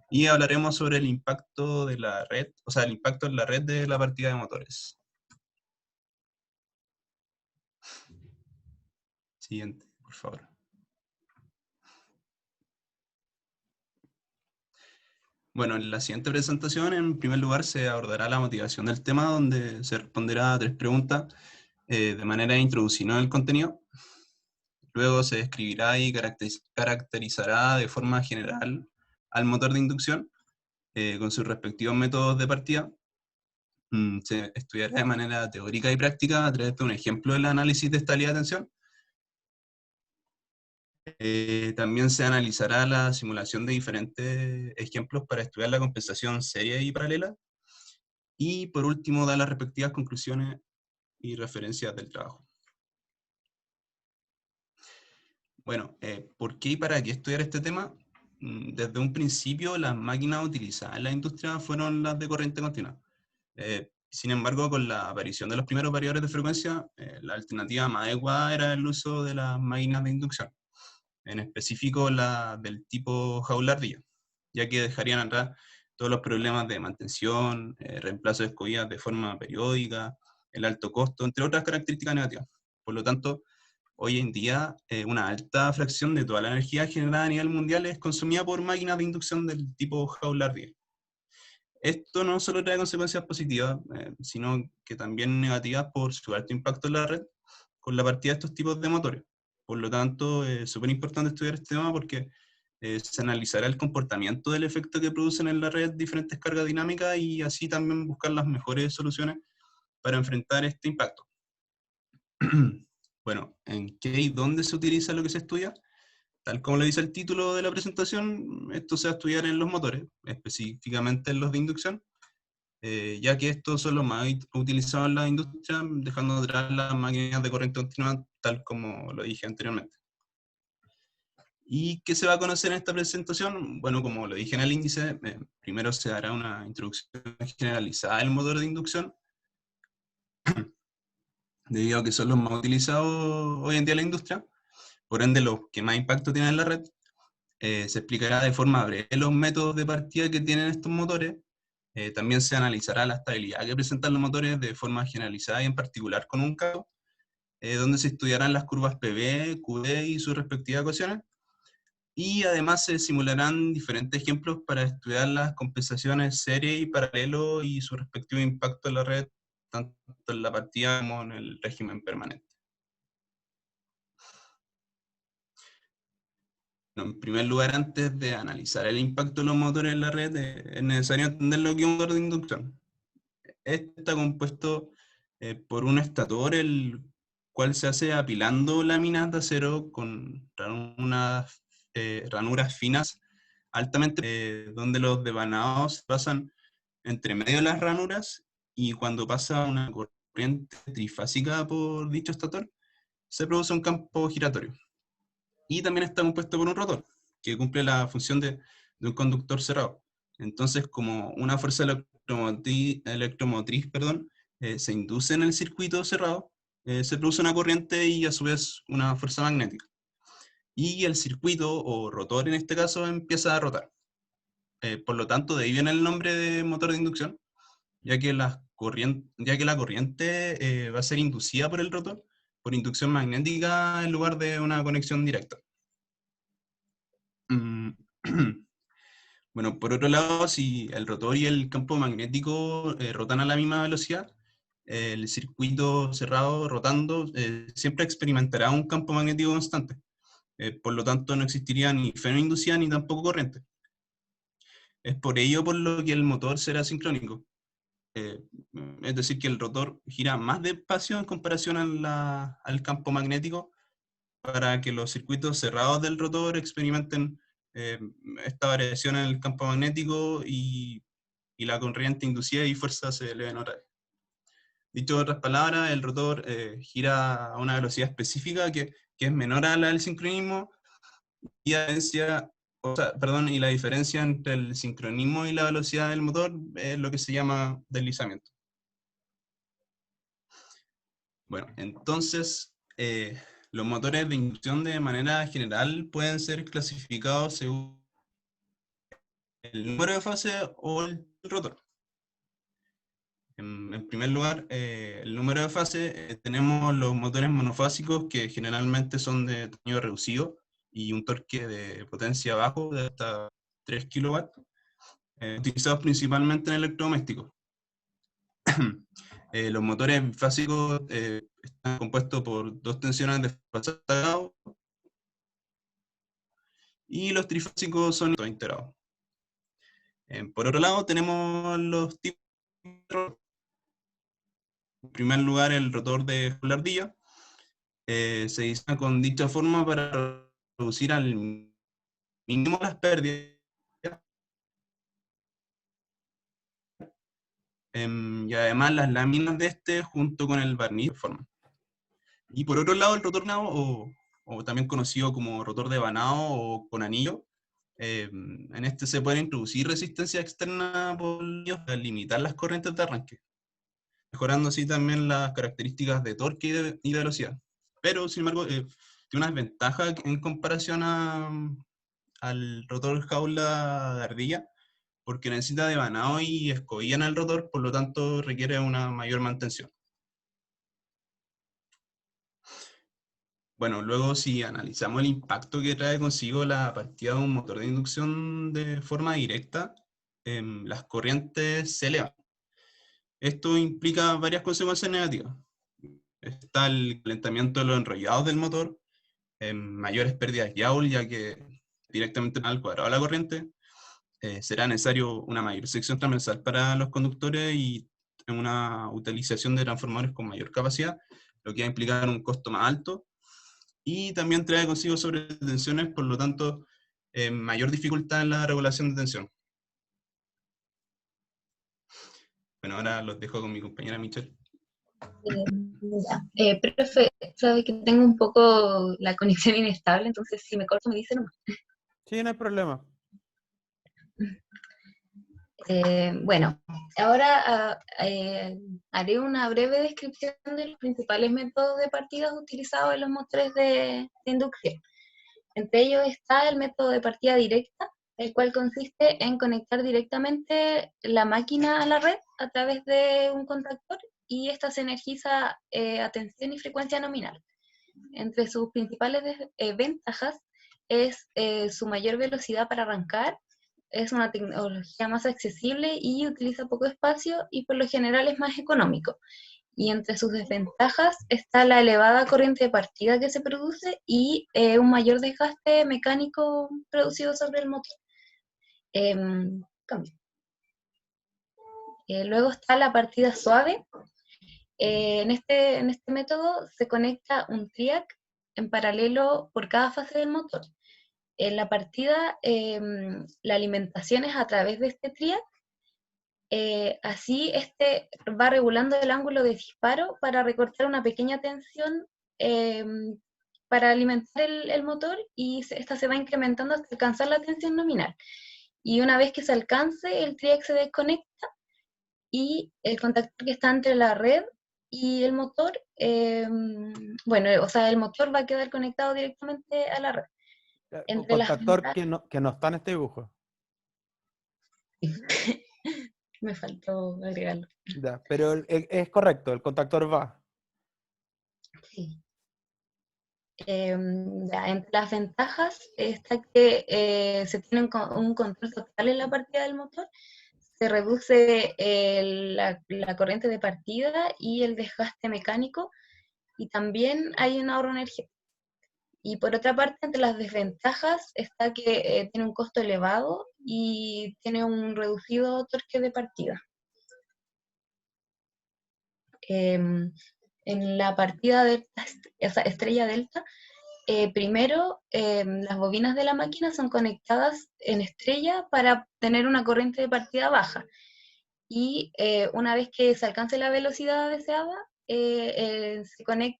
Y hablaremos sobre el impacto de la red, o sea, el impacto en la red de la partida de motores. Siguiente, por favor. Bueno, en la siguiente presentación, en primer lugar, se abordará la motivación del tema, donde se responderá a 3 preguntas de manera introducida en el contenido. Luego se describirá y caracterizará de forma general al motor de inducción, con sus respectivos métodos de partida. Se estudiará de manera teórica y práctica a través de un ejemplo del análisis de estabilidad de tensión. También se analizará la simulación de diferentes ejemplos para estudiar la compensación seria y paralela. Y por último, dar las respectivas conclusiones y referencias del trabajo. Bueno, ¿por qué y para qué estudiar este tema? Desde un principio, las máquinas utilizadas en la industria fueron las de corriente continua. Sin embargo, con la aparición de los primeros variadores de frecuencia, la alternativa más adecuada era el uso de las máquinas de inducción, en específico la del tipo jaula-ardilla, ya que dejarían atrás todos los problemas de mantención, reemplazo de escobillas de forma periódica, el alto costo, entre otras características negativas. Por lo tanto, hoy en día una alta fracción de toda la energía generada a nivel mundial es consumida por máquinas de inducción del tipo jaula-ardilla. Esto no solo trae consecuencias positivas, sino que también negativas por su alto impacto en la red con la partida de estos tipos de motores. Por lo tanto, es súper importante estudiar este tema porque se analizará el comportamiento del efecto que producen en la red diferentes cargas dinámicas y así también buscar las mejores soluciones para enfrentar este impacto. Bueno, ¿en qué y dónde se utiliza lo que se estudia? Tal como lo dice el título de la presentación, esto se va a estudiar en los motores, específicamente en los de inducción, ya que estos son los más utilizados en la industria, dejando atrás las máquinas de corriente continua, tal como lo dije anteriormente. ¿Y qué se va a conocer en esta presentación? Bueno, como lo dije en el índice, primero se dará una introducción generalizada del motor de inducción, debido a que son los más utilizados hoy en día en la industria, por ende los que más impacto tienen en la red. Se explicará de forma breve los métodos de partida que tienen estos motores. También se analizará la estabilidad que presentan los motores de forma generalizada y en particular con un caso, donde se estudiarán las curvas PV, QD y sus respectivas ecuaciones. Y además se simularán diferentes ejemplos para estudiar las compensaciones serie y paralelo y su respectivo impacto en la red, tanto en la partida como en el régimen permanente. Bueno, en primer lugar, antes de analizar el impacto de los motores en la red, es necesario entender lo que es un motor de inducción. Este está compuesto por un estator, el cual se hace apilando láminas de acero con unas ranuras finas, altamente, donde los devanados pasan entre medio de las ranuras, y cuando pasa una corriente trifásica por dicho estator, se produce un campo giratorio. Y también está compuesto por un rotor, que cumple la función de un conductor cerrado. Entonces, como una fuerza electromotriz, se induce en el circuito cerrado, se produce una corriente y a su vez una fuerza magnética. Y el circuito, o rotor en este caso, empieza a rotar. Por lo tanto, de ahí viene el nombre de motor de inducción, ya que la corriente va a ser inducida por el rotor por inducción magnética en lugar de una conexión directa. Bueno, por otro lado, si el rotor y el campo magnético rotan a la misma velocidad, el circuito cerrado rotando siempre experimentará un campo magnético constante. Por lo tanto, no existiría ni freno inducida ni tampoco corriente. Es por ello por lo que el motor será sincrónico. Es decir, que el rotor gira más despacio en comparación al campo magnético, para que los circuitos cerrados del rotor experimenten esta variación en el campo magnético y la corriente inducida y fuerza se eleven otra vez. Dicho de otras palabras, el rotor gira a una velocidad específica que es menor a la del sincronismo, y la diferencia entre el sincronismo y la velocidad del motor es lo que se llama deslizamiento. Bueno, entonces, los motores de inducción de manera general pueden ser clasificados según el número de fase o el rotor. En primer lugar, el número de fase, tenemos los motores monofásicos, que generalmente son de tamaño reducido y un torque de potencia bajo de hasta 3 kW, utilizados principalmente en electrodomésticos. Los motores bifásicos están compuestos por dos tensiones de fase agregado, y los trifásicos son integrados. Por otro lado, tenemos los tipos de rotor. En primer lugar, el rotor de ardilla se diseña con dicha forma para reducir al mínimo las pérdidas, y además las láminas de este junto con el barniz de forma. Y por otro lado, el rotor nao, o también conocido como rotor de vanado o con anillo, en este se puede introducir resistencia externa para limitar las corrientes de arranque, mejorando así también las características de torque y de velocidad. Pero, sin embargo, tiene una desventaja en comparación al rotor jaula de ardilla, porque necesita de vanado y escobilla en el rotor, por lo tanto requiere una mayor mantención. Bueno, luego si analizamos el impacto que trae consigo la partida de un motor de inducción de forma directa, las corrientes se elevan. Esto implica varias consecuencias negativas. Está el calentamiento de los enrollados del motor, mayores pérdidas Joule, ya que directamente al cuadrado de la corriente, será necesario una mayor sección transversal para los conductores y una utilización de transformadores con mayor capacidad, lo que va a implicar un costo más alto, y también trae consigo sobretensiones, por lo tanto, mayor dificultad en la regulación de tensión. Bueno, ahora los dejo con mi compañera Michelle. Profe, sabe que tengo un poco la conexión inestable, entonces si me corto me dice nomás. Sí, no hay problema. Bueno, ahora haré una breve descripción de los principales métodos de partida utilizados en los motores de inducción. Entre ellos está el método de partida directa, el cual consiste en conectar directamente la máquina a la red a través de un contactor, y esta se energiza a tensión y frecuencia nominal. Entre sus principales ventajas es su mayor velocidad para arrancar, es una tecnología más accesible y utiliza poco espacio, y por lo general es más económico. Y entre sus desventajas está la elevada corriente de partida que se produce y un mayor desgaste mecánico producido sobre el motor. Cambio. Luego está la partida suave. En este método se conecta un triac en paralelo por cada fase del motor. En la partida, la alimentación es a través de este triac. Así este va regulando el ángulo de disparo para recortar una pequeña tensión para alimentar el motor, y esta se va incrementando hasta alcanzar la tensión nominal. Y una vez que se alcance, el triac se desconecta y el contactor que está entre la red y el motor, el motor va a quedar conectado directamente a la red. Un contactor que no está en este dibujo. Me faltó agregarlo. Ya, pero es correcto, el contactor va. Sí. Entre las ventajas está que se tiene un control total en la partida del motor, se reduce la corriente de partida y el desgaste mecánico, y también hay un ahorro energético. Y por otra parte, entre las desventajas está que tiene un costo elevado y tiene un reducido torque de partida. En la partida delta, estrella delta, primero las bobinas de la máquina son conectadas en estrella para tener una corriente de partida baja, y una vez que se alcance la velocidad deseada, se conecta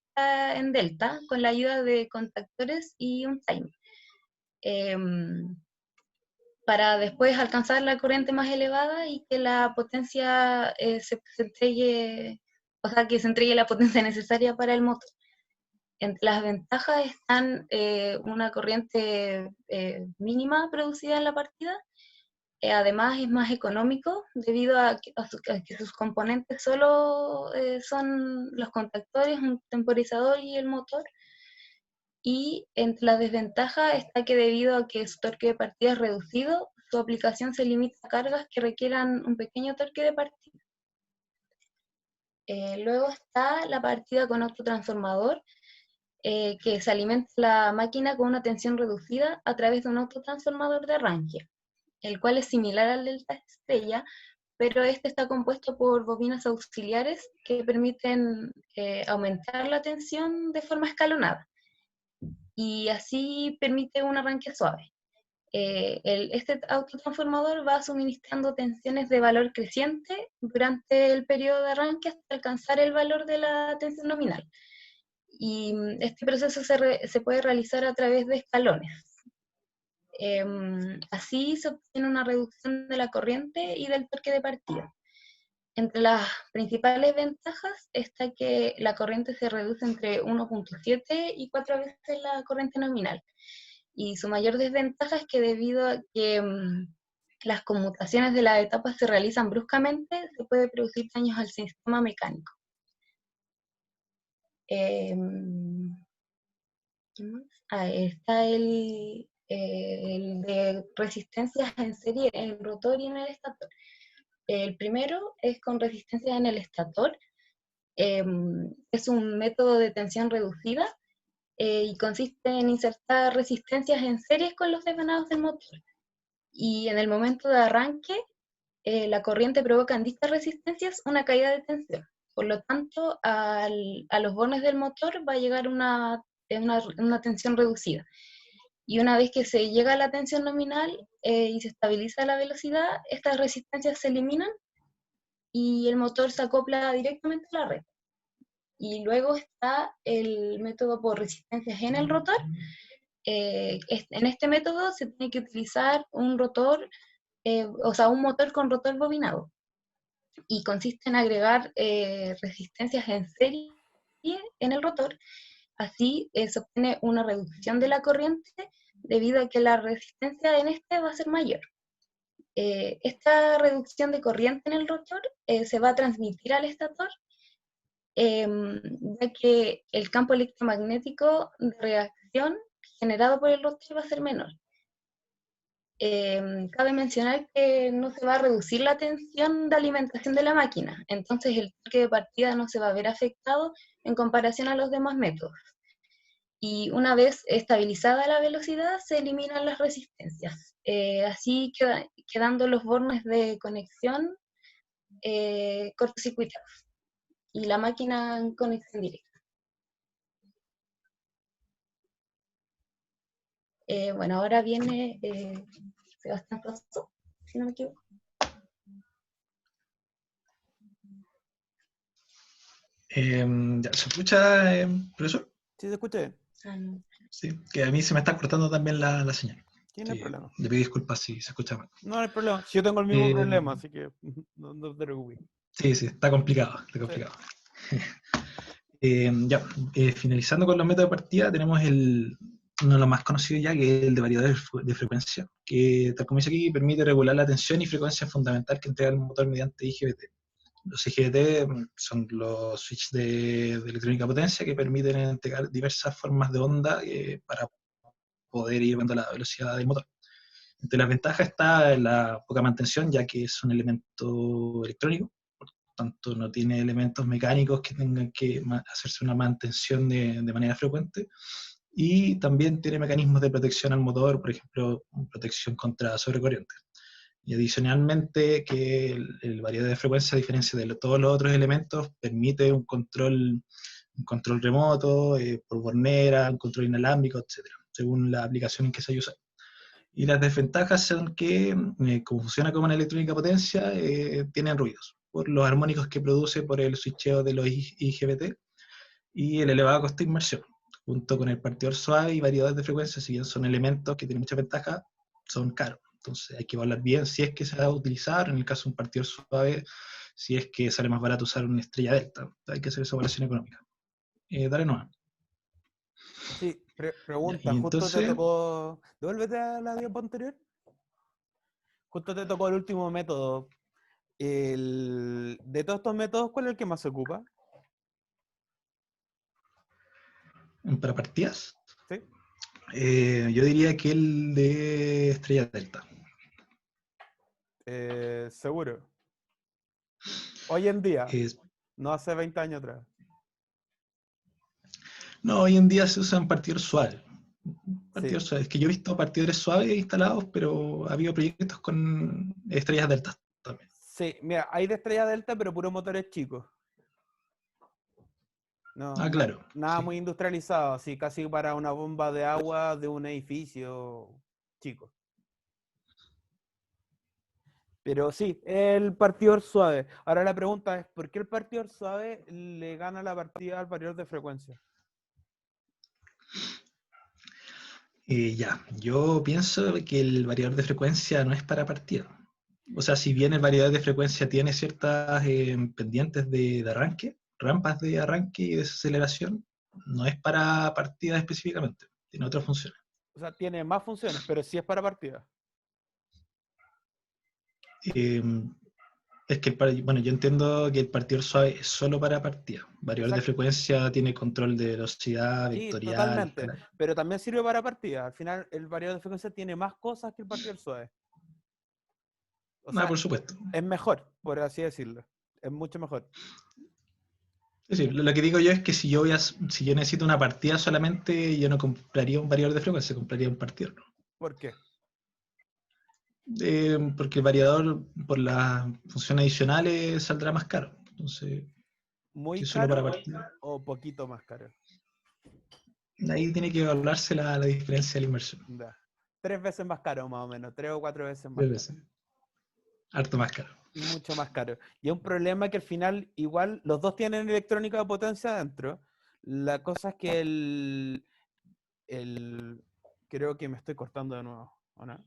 en delta con la ayuda de contactores y un timer, para después alcanzar la corriente más elevada y que la potencia se entregue, o sea, que se entregue la potencia necesaria para el motor. Entre las ventajas están una corriente mínima producida en la partida. Además es más económico debido a que sus componentes solo son los contactores, un temporizador y el motor. Y entre las desventajas está que debido a que su torque de partida es reducido, su aplicación se limita a cargas que requieran un pequeño torque de partida. Luego está la partida con autotransformador, que se alimenta la máquina con una tensión reducida a través de un autotransformador de arranque, el cual es similar al delta estrella, pero este está compuesto por bobinas auxiliares que permiten aumentar la tensión de forma escalonada, y así permite un arranque suave. Este autotransformador va suministrando tensiones de valor creciente durante el periodo de arranque hasta alcanzar el valor de la tensión nominal. Y este proceso se puede realizar a través de escalones. Así se obtiene una reducción de la corriente y del torque de partida. Entre las principales ventajas está que la corriente se reduce entre 1.7 y 4 veces la corriente nominal. Y su mayor desventaja es que debido a que las conmutaciones de las etapas se realizan bruscamente, se puede producir daños al sistema mecánico. Está el de resistencias en serie en el rotor y en el estator. El primero es con resistencias en el estator. Es un método de tensión reducida y consiste en insertar resistencias en series con los desvanados del motor. Y en el momento de arranque, la corriente provoca en dichas resistencias una caída de tensión. Por lo tanto, a los bornes del motor va a llegar una tensión reducida. Y una vez que se llega a la tensión nominal y se estabiliza la velocidad, estas resistencias se eliminan y el motor se acopla directamente a la red. Y luego está el método por resistencias en el rotor. En este método se tiene que utilizar un rotor, un motor con rotor bobinado. Y consiste en agregar resistencias en serie en el rotor. Así se obtiene una reducción de la corriente debido a que la resistencia en este va a ser mayor. Esta reducción de corriente en el rotor se va a transmitir al estator, ya que el campo electromagnético de reacción generado por el rotor va a ser menor. Cabe mencionar que no se va a reducir la tensión de alimentación de la máquina, entonces el torque de partida no se va a ver afectado en comparación a los demás métodos. Y una vez estabilizada la velocidad, se eliminan las resistencias. Así quedando los bornes de conexión cortocircuitados y la máquina en conexión directa. Bueno, ahora viene Sebastián Rosso, si no me equivoco. ¿Se escucha, profesor? Sí, te escuché. Sí, que a mí se me está cortando también la señal. Sí, no hay problema. Le pido disculpas si se escucha mal. No hay problema. Si yo tengo el mismo problema, así que no te preocupes. Sí, está complicado. Está complicado. Sí. Finalizando con los métodos de partida, tenemos uno de los más conocidos ya, que es el de variadores de frecuencia, que, tal como dice aquí, permite regular la tensión y frecuencia fundamental que entrega el motor mediante IGBT. Los IGBT son los switches de electrónica potencia que permiten entregar diversas formas de onda para poder ir viendo la velocidad del motor. Entre las ventajas está la poca mantención, ya que es un elemento electrónico, por tanto no tiene elementos mecánicos que tengan que hacerse una mantención de manera frecuente, y también tiene mecanismos de protección al motor, por ejemplo, protección contra sobrecorriente. Y adicionalmente que el variador de frecuencia, a diferencia de todos los otros elementos, permite un control remoto, por bornera, un control inalámbrico, etc., según la aplicación en que se haya usado. Y las desventajas son que, como funciona como una electrónica potencia, tienen ruidos, por los armónicos que produce por el switcheo de los IGBT y el elevado coste de inmersión, junto con el partidor suave y variador de frecuencia, si bien son elementos que tienen muchas ventajas, son caros. Entonces hay que evaluar bien si es que se va a utilizar, en el caso de un partidor suave, si es que sale más barato usar una estrella delta. Hay que hacer esa evaluación económica. Dale nomás. Sí, pregunta, entonces, justo te tocó... Devuélvete a la diapo anterior. Justo te tocó el último método. De todos estos métodos, ¿cuál es el que más se ocupa? ¿Para partidas? Sí. Yo diría que el de estrella delta. Seguro. Hoy en día, no hace 20 años atrás. No, hoy en día se usan partidores suaves. Partidores Sí. suaves. Es que yo he visto partidores suaves instalados, pero ha habido proyectos con estrellas delta también. Sí, mira, hay de estrella delta, pero puros motores chicos. No, claro. Nada Sí. muy industrializado, así casi para una bomba de agua de un edificio chico. Pero sí, el partidor suave. Ahora la pregunta es, ¿por qué el partidor suave le gana la partida al variador de frecuencia? Yo pienso que el variador de frecuencia no es para partida. O sea, si bien el variador de frecuencia tiene ciertas pendientes de arranque, rampas de arranque y desaceleración, no es para partida específicamente, tiene otras funciones. O sea, tiene más funciones, pero sí es para partida. Es que, yo entiendo que el partidor suave es solo para partida. Variador de frecuencia tiene control de velocidad, Sí, vectorial. totalmente. Pero también sirve para partida. Al final, el variador de frecuencia tiene más cosas que el partidor suave. O sea, por supuesto. Es mejor, por así decirlo. Es mucho mejor. Es decir, lo que digo yo es que si yo necesito una partida solamente, yo no compraría un variador de frecuencia, compraría un partidor. ¿Por qué? Porque el variador, por las funciones adicionales, saldrá más caro. Entonces, muy que es solo para caro partida. o poquito más caro. Ahí tiene que evaluarse la diferencia de la inversión. Ya. 3 veces más caro, más o menos, 3 o 4 veces más 3 caro. veces. Harto más caro. Mucho más caro. Y es un problema que al final, igual, los dos tienen electrónica de potencia adentro. La cosa es que creo que me estoy cortando de nuevo, ¿o no?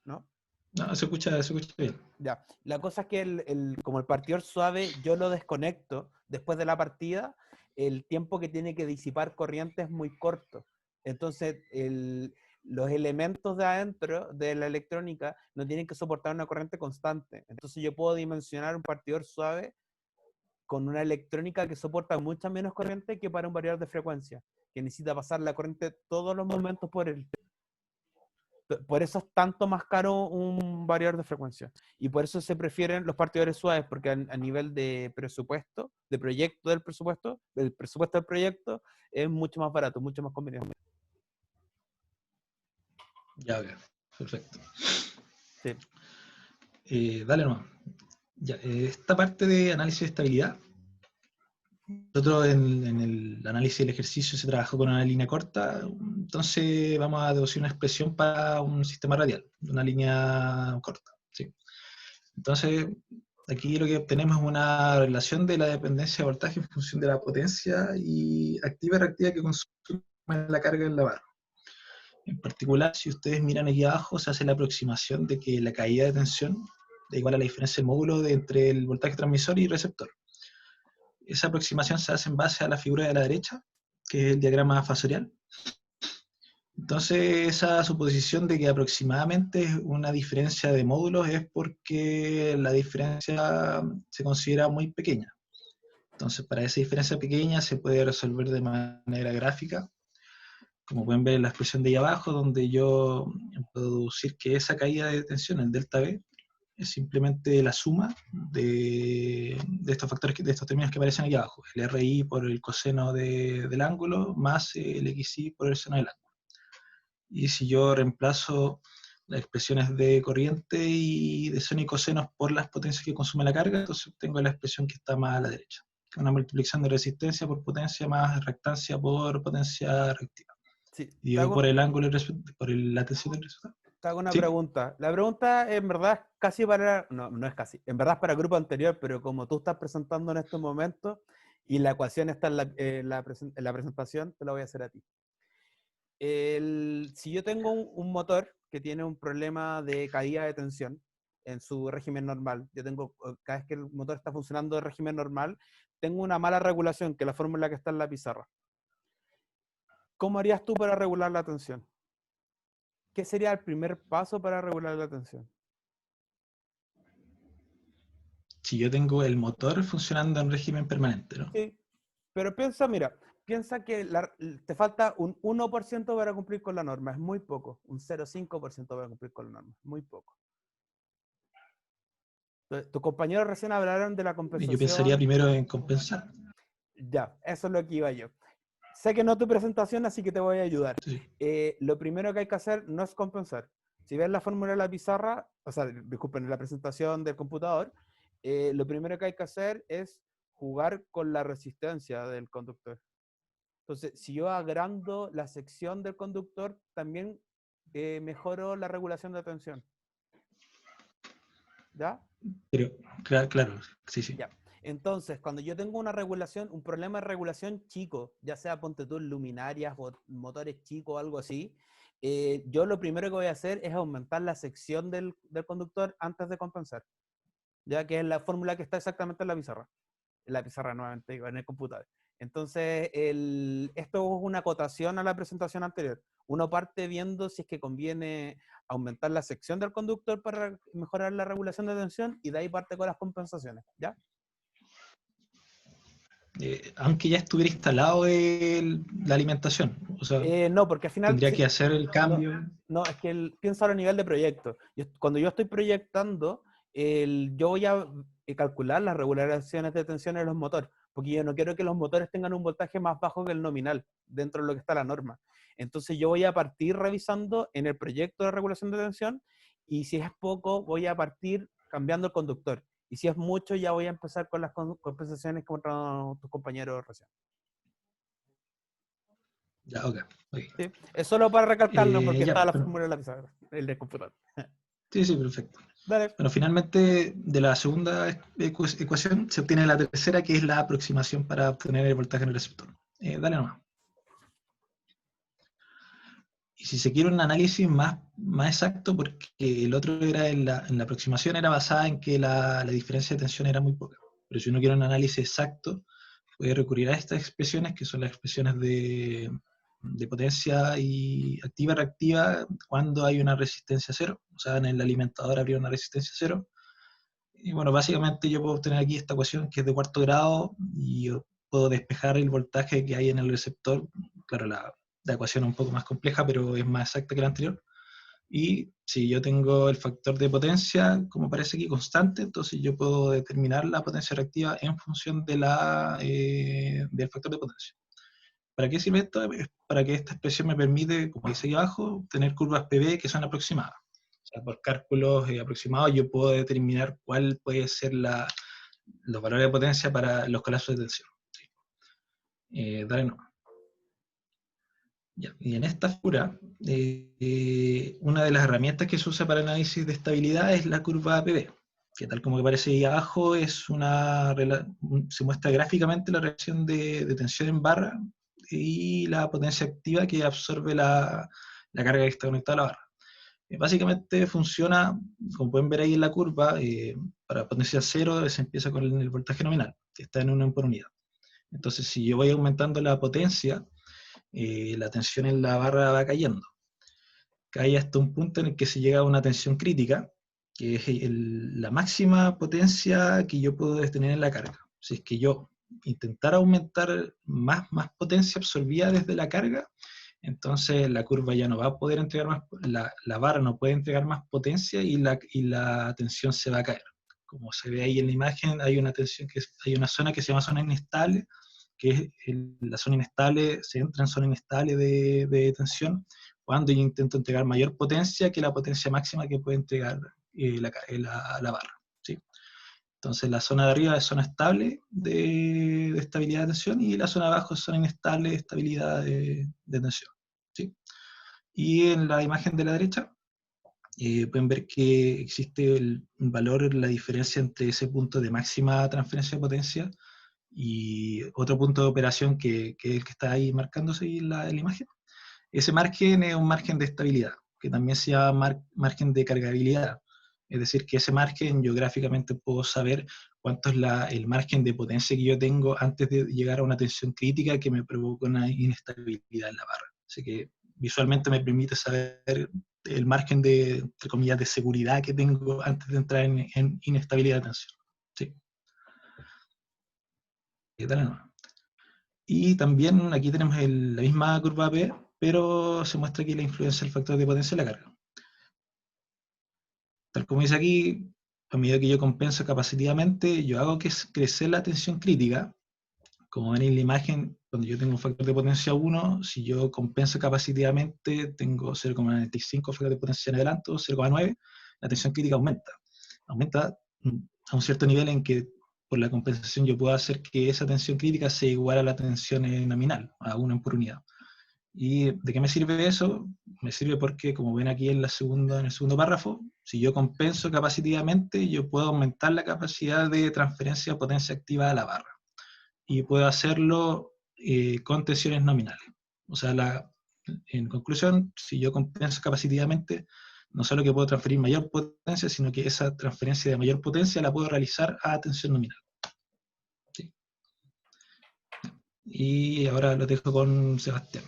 ¿No? No, se escucha bien. Ya. La cosa es que como el partidor suave, yo lo desconecto después de la partida, el tiempo que tiene que disipar corriente es muy corto. Entonces, los elementos de adentro de la electrónica no tienen que soportar una corriente constante. Entonces, yo puedo dimensionar un partidor suave con una electrónica que soporta mucha menos corriente que para un variador de frecuencia, que necesita pasar la corriente todos los momentos por él. Por eso es tanto más caro un variador de frecuencia. Y por eso se prefieren los partidores suaves, porque a nivel de presupuesto, de proyecto del presupuesto del proyecto, es mucho más barato, mucho más conveniente. Ya, ok. Perfecto. Sí. Dale nomás. Ya, esta parte de análisis de estabilidad, nosotros en el análisis del ejercicio se trabajó con una línea corta, entonces vamos a deducir una expresión para un sistema radial, una línea corta. ¿Sí? Entonces, aquí lo que obtenemos es una relación de la dependencia de voltaje en función de la potencia y activa y reactiva que consume la carga en la barra. En particular, si ustedes miran aquí abajo, se hace la aproximación de que la caída de tensión es igual a la diferencia del módulo entre el voltaje transmisor y receptor. Esa aproximación se hace en base a la figura de la derecha, que es el diagrama fasorial. Entonces, esa suposición de que aproximadamente es una diferencia de módulos es porque la diferencia se considera muy pequeña. Entonces, para esa diferencia pequeña se puede resolver de manera gráfica, como pueden ver en la expresión de ahí abajo, donde yo puedo deducir que esa caída de tensión, el delta V, es simplemente la suma de estos factores, de estos términos que aparecen aquí abajo. El RI por el coseno del ángulo más el XI por el seno del ángulo. Y si yo reemplazo las expresiones de corriente y de seno y cosenos por las potencias que consume la carga, entonces tengo la expresión que está más a la derecha. Una multiplicación de resistencia por potencia más reactancia por potencia reactiva. Sí. Y yo por el ángulo, por la tensión del resultado. Te hago una ¿Sí? pregunta. La pregunta en verdad es casi para... No, no es casi. En verdad es para el grupo anterior, pero como tú estás presentando en estos momentos y la ecuación está en la presentación, te la voy a hacer a ti. Si yo tengo un motor que tiene un problema de caída de tensión en su régimen normal, cada vez que el motor está funcionando de régimen normal, tengo una mala regulación, que es la fórmula que está en la pizarra. ¿Cómo harías tú para regular la tensión? ¿Qué sería el primer paso para regular la tensión? Si yo tengo el motor funcionando en régimen permanente, ¿no? Sí, pero piensa que te falta un 1% para cumplir con la norma, es muy poco, un 0,5% para cumplir con la norma, muy poco. Entonces, tus compañeros recién hablaron de la compensación. Yo pensaría primero en compensar. Ya, eso es lo que iba yo. Sé que no es tu presentación, así que te voy a ayudar. Sí. Lo primero que hay que hacer no es compensar. Si ves la fórmula de la pizarra, o sea, disculpen, la presentación del computador, lo primero que hay que hacer es jugar con la resistencia del conductor. Entonces, si yo agrando la sección del conductor, también mejoro la regulación de tensión. ¿Ya? Pero, claro, sí. Ya. Entonces, cuando yo tengo una regulación, un problema de regulación chico, ya sea ponte tú luminarias o motores chicos o algo así, yo lo primero que voy a hacer es aumentar la sección del conductor antes de compensar, ya que es la fórmula que está exactamente en la pizarra nuevamente, en el computador. Entonces, esto es una acotación a la presentación anterior. Uno parte viendo si es que conviene aumentar la sección del conductor para mejorar la regulación de tensión y de ahí parte con las compensaciones, ¿ya? Aunque ya estuviera instalado la alimentación, o sea, No, porque al final... tendría que hacer el cambio. No, es que piénsalo a nivel de proyecto. Cuando yo estoy proyectando, yo voy a calcular las regulaciones de tensión en los motores, porque yo no quiero que los motores tengan un voltaje más bajo que el nominal, dentro de lo que está la norma. Entonces yo voy a partir revisando en el proyecto de regulación de tensión, y si es poco, voy a partir cambiando el conductor. Y si es mucho, ya voy a empezar con las compensaciones contra tus compañeros recién. Ya, ok. ¿Sí? Es solo para recalcarlo porque Ya, está la bueno. fórmula en la pizarra, el de computador. Sí, sí, perfecto. Dale. Bueno, finalmente de la segunda ecuación se obtiene la tercera, que es la aproximación para obtener el voltaje en el receptor. Dale nomás. Y si se quiere un análisis más exacto, porque el otro era en la aproximación era basada en que la diferencia de tensión era muy poca. Pero si uno quiere un análisis exacto, puede recurrir a estas expresiones, que son las expresiones de potencia y activa reactiva cuando hay una resistencia cero. O sea, en el alimentador habría una resistencia cero. Y bueno, básicamente yo puedo obtener aquí esta ecuación que es de cuarto grado y yo puedo despejar el voltaje que hay en el receptor. Claro, la ecuación es un poco más compleja, pero es más exacta que la anterior. Y si yo tengo el factor de potencia, como aparece aquí, constante, entonces yo puedo determinar la potencia reactiva en función de del factor de potencia. ¿Para qué sirve esto? Es para que esta expresión me permite, como dice aquí abajo, tener curvas PV que son aproximadas. O sea, por cálculos aproximados yo puedo determinar cuál puede ser los valores de potencia para los colapsos de tensión. Sí. Dale no. Ya, y en esta figura, una de las herramientas que se usa para el análisis de estabilidad es la curva PV, que tal como aparece ahí abajo se muestra gráficamente la relación de tensión en barra y la potencia activa que absorbe la carga que está conectada a la barra. Básicamente funciona, como pueden ver ahí en la curva, para potencia cero se empieza con el voltaje nominal, que está en 1 por unidad. Entonces, si yo voy aumentando la potencia, la tensión en la barra va cayendo. Cae hasta un punto en el que se llega a una tensión crítica, que es la máxima potencia que yo puedo tener en la carga. Si es que yo intentar aumentar más potencia absorbida desde la carga, entonces la curva ya no va a poder entregar más, la barra no puede entregar más potencia y la tensión se va a caer. Como se ve ahí en la imagen, hay una zona que se llama zona inestable, que es la zona inestable, se entra en zona inestable de tensión cuando yo intento entregar mayor potencia que la potencia máxima que puede entregar la barra. ¿Sí? Entonces la zona de arriba es zona estable de estabilidad de tensión y la zona de abajo es zona inestable de estabilidad de tensión. ¿Sí? Y en la imagen de la derecha pueden ver que existe un valor, la diferencia entre ese punto de máxima transferencia de potencia y otro punto de operación que es el que está ahí marcándose ahí en la imagen. Ese margen es un margen de estabilidad, que también se llama margen de cargabilidad. Es decir, que ese margen yo gráficamente puedo saber cuánto es el margen de potencia que yo tengo antes de llegar a una tensión crítica que me provoca una inestabilidad en la barra. Así que visualmente me permite saber el margen de, entre comillas, de seguridad que tengo antes de entrar en inestabilidad de tensión. ¿Sí? Y también aquí tenemos la misma curva P, pero se muestra aquí la influencia del factor de potencia de la carga. Tal como dice aquí, a medida que yo compenso capacitivamente, yo hago que crecer la tensión crítica. Como ven en la imagen, cuando yo tengo un factor de potencia 1, si yo compenso capacitivamente, tengo 0,95 factor de potencia en adelanto, 0,9, la tensión crítica aumenta. Aumenta a un cierto nivel en que por la compensación yo puedo hacer que esa tensión crítica sea igual a la tensión nominal, a 1 por unidad. ¿Y de qué me sirve eso? Me sirve porque, como ven aquí en el segundo párrafo, si yo compenso capacitivamente, yo puedo aumentar la capacidad de transferencia de potencia activa a la barra. Y puedo hacerlo con tensiones nominales. O sea, en conclusión, si yo compenso capacitivamente, no solo que puedo transferir mayor potencia, sino que esa transferencia de mayor potencia la puedo realizar a tensión nominal. ¿Sí? Y ahora lo dejo con Sebastián.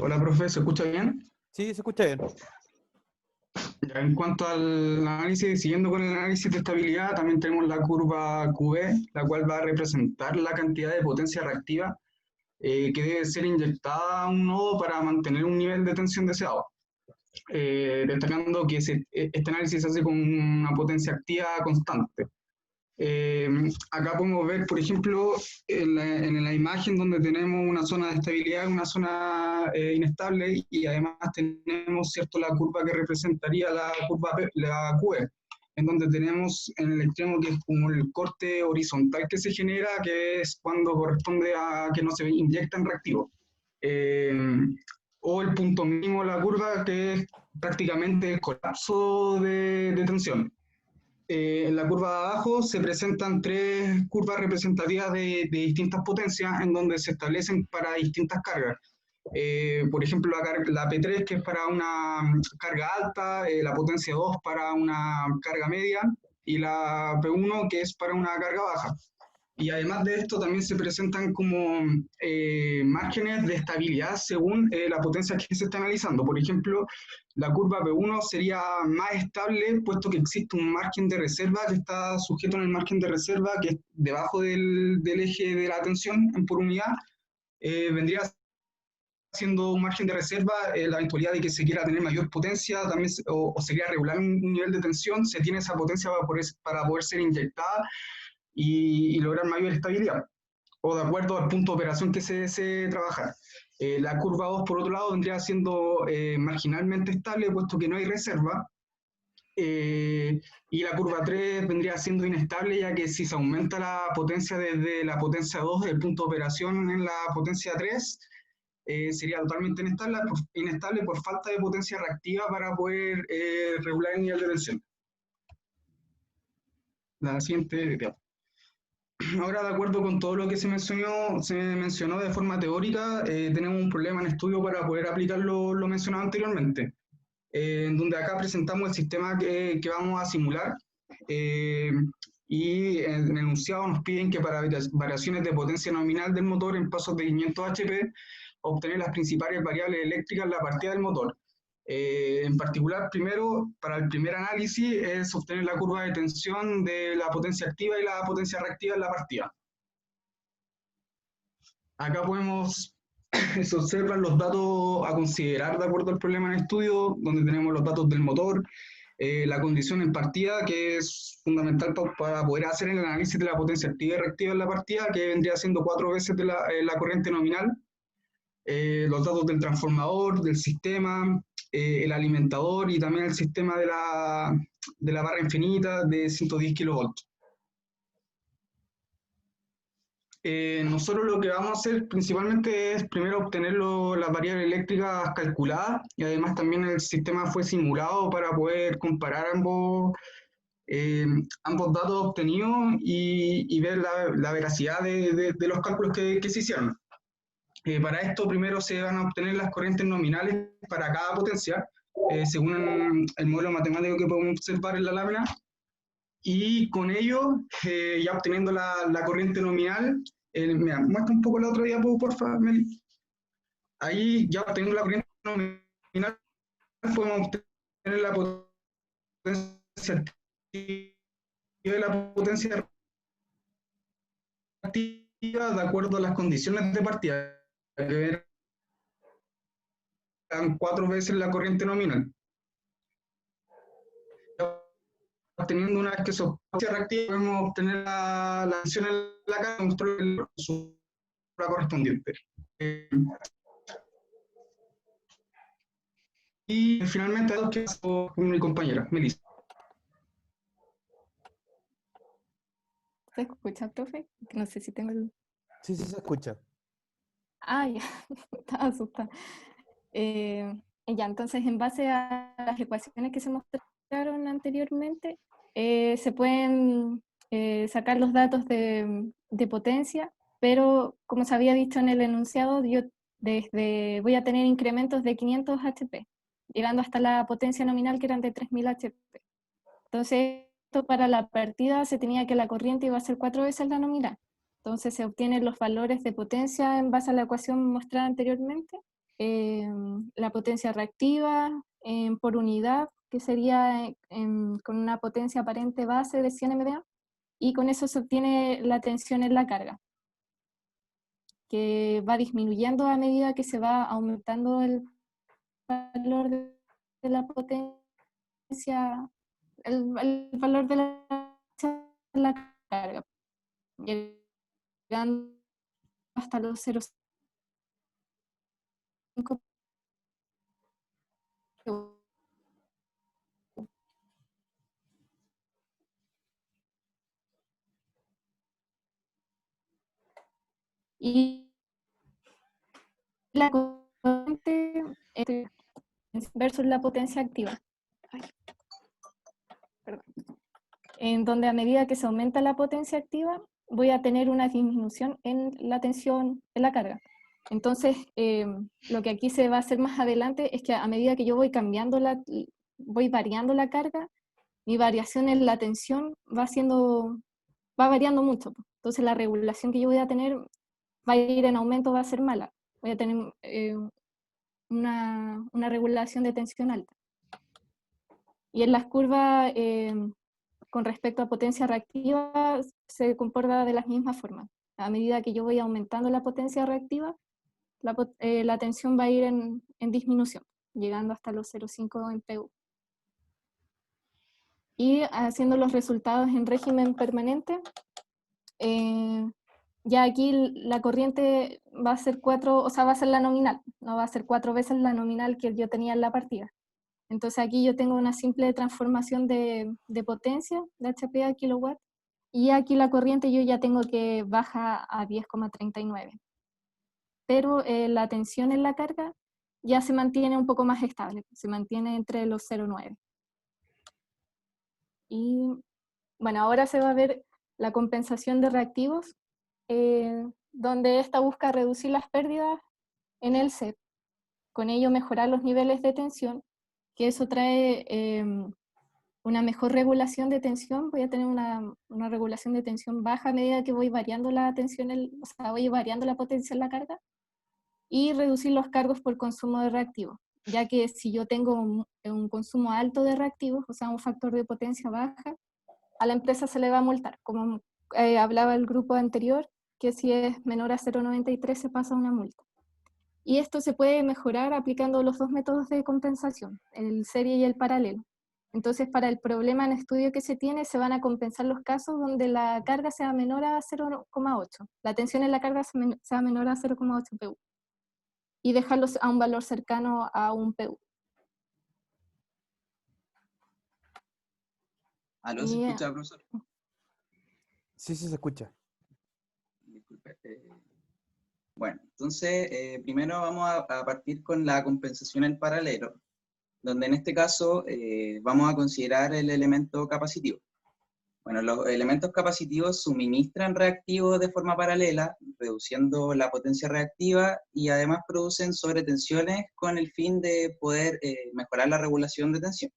Hola, profe, ¿se escucha bien? Sí, se escucha bien. Ya, en cuanto al análisis, siguiendo con el análisis de estabilidad, también tenemos la curva QV, la cual va a representar la cantidad de potencia reactiva que debe ser inyectada a un nodo para mantener un nivel de tensión deseado. Destacando que este análisis se hace con una potencia activa constante. Acá podemos ver, por ejemplo, en la imagen donde tenemos una zona de estabilidad, una zona inestable, y además tenemos, ¿cierto?, la curva que representaría la curva la QE. en donde tenemos en el extremo que es como el corte horizontal que se genera, que es cuando corresponde a que no se inyectan reactivos. O el punto mínimo de la curva, que es prácticamente el colapso de tensión. En la curva de abajo se presentan tres curvas representativas de distintas potencias en donde se establecen para distintas cargas. Por ejemplo, la P3, que es para una carga alta, la potencia 2 para una carga media, y la P1, que es para una carga baja. Y además de esto, también se presentan como márgenes de estabilidad según la potencia que se está analizando. Por ejemplo, la curva P1 sería más estable, puesto que existe un margen de reserva que está sujeto en el margen de reserva, que es debajo del eje de la tensión por unidad. Vendría siendo un margen de reserva, la eventualidad de que se quiera tener mayor potencia también, o se quiera regular un nivel de tensión, se tiene esa potencia para poder ser inyectada y lograr mayor estabilidad, o de acuerdo al punto de operación que se desee trabajar. La curva 2, por otro lado, vendría siendo marginalmente estable, puesto que no hay reserva, y la curva 3 vendría siendo inestable, ya que si se aumenta la potencia desde la potencia 2 del punto de operación en la potencia 3, sería totalmente inestable por falta de potencia reactiva para poder regular el nivel de tensión. La siguiente. Ahora, de acuerdo con todo lo que se mencionó de forma teórica, tenemos un problema en estudio para poder aplicar lo mencionado anteriormente, en donde acá presentamos el sistema que vamos a simular, y en el enunciado nos piden que para variaciones de potencia nominal del motor en pasos de 500 HP, obtener las principales variables eléctricas en la partida del motor. En particular, primero, para el primer análisis, es obtener la curva de tensión de la potencia activa y la potencia reactiva en la partida. Acá se observan los datos a considerar de acuerdo al problema en estudio, donde tenemos los datos del motor, la condición en partida, que es fundamental para poder hacer el análisis de la potencia activa y reactiva en la partida, que vendría siendo 4 veces de la corriente nominal, los datos del transformador, del sistema, el alimentador y también el sistema de la barra infinita de 110 kilovolts. Nosotros lo que vamos a hacer principalmente es primero obtener las variables eléctricas calculadas, y además también el sistema fue simulado para poder comparar ambos datos obtenidos y ver la veracidad de los cálculos que se hicieron. Para esto primero se van a obtener las corrientes nominales para cada potencia, según el modelo matemático que podemos observar en la lámina, y con ello, ya obteniendo la corriente nominal, mira, muestra un poco la otra diapositiva, por favor, Meli. Ahí, ya obteniendo la corriente nominal, podemos obtener la potencia activa y la potencia reactiva de acuerdo a las condiciones de partida, que eran 4 veces la corriente nominal. Obteniendo una vez que su potencia reactiva, podemos obtener la tensión en la carga con su correspondiente. Y finalmente, dos que con mi compañera, Melissa. ¿Se escucha, profe? Que no sé si tengo el... Sí, sí, se escucha. Ah, ya, estaba asustada. Ya, entonces, en base a las ecuaciones que se mostraron anteriormente, se pueden sacar los datos de potencia, pero como se había dicho en el enunciado, yo voy a tener incrementos de 500 HP, llegando hasta la potencia nominal que eran de 3000 HP. Entonces, esto para la partida se tenía que la corriente iba a ser 4 veces la nominal. Entonces se obtienen los valores de potencia en base a la ecuación mostrada anteriormente, la potencia reactiva por unidad, que sería con una potencia aparente base de 100 MVA, y con eso se obtiene la tensión en la carga, que va disminuyendo a medida que se va aumentando el valor de la potencia, el valor de la carga, llegando hasta los 0,5. Y la corriente versus la potencia activa. Ay, perdón. En donde a medida que se aumenta la potencia activa, voy a tener una disminución en la tensión en la carga. Entonces, lo que aquí se va a hacer más adelante es que a medida que yo voy cambiando voy variando la carga, mi variación en la tensión va variando mucho. Entonces, la regulación que yo voy a tener va a ir en aumento, va a ser mala. Voy a tener una regulación de tensión alta. Y en las curvas, con respecto a potencia reactiva, se comporta de las mismas formas. A medida que yo voy aumentando la potencia reactiva, la tensión va a ir en disminución, llegando hasta los 0,5 en PU. Y haciendo los resultados en régimen permanente, ya aquí la corriente va a ser va a ser la nominal, no va a ser 4 veces la nominal que yo tenía en la partida. Entonces aquí yo tengo una simple transformación de potencia, de HP a kilowatt, y aquí la corriente yo ya tengo que baja a 10,39. Pero la tensión en la carga ya se mantiene un poco más estable, se mantiene entre los 0,9. Y bueno, ahora se va a ver la compensación de reactivos, donde esta busca reducir las pérdidas en el CEP, con ello mejorar los niveles de tensión, que eso trae una mejor regulación de tensión. Voy a tener una regulación de tensión baja a medida que voy variando la tensión, voy variando la potencia en la carga, y reducir los cargos por consumo de reactivos, ya que si yo tengo un consumo alto de reactivos, o sea, un factor de potencia baja, a la empresa se le va a multar, como hablaba el grupo anterior, que si es menor a 0,93 se pasa una multa. Y esto se puede mejorar aplicando los dos métodos de compensación, el serie y el paralelo. Entonces, para el problema en estudio que se tiene, se van a compensar los casos donde la carga sea menor a 0,8. La tensión en la carga sea menor a 0,8 PU. Y dejarlos a un valor cercano a un PU. ¿Aló, se escucha, profesor? Sí, se escucha. Disculpe. Bueno, entonces, primero vamos a partir con la compensación en paralelo, donde en este caso vamos a considerar el elemento capacitivo. Bueno, los elementos capacitivos suministran reactivos de forma paralela, reduciendo la potencia reactiva, y además producen sobretensiones con el fin de poder mejorar la regulación de tensión.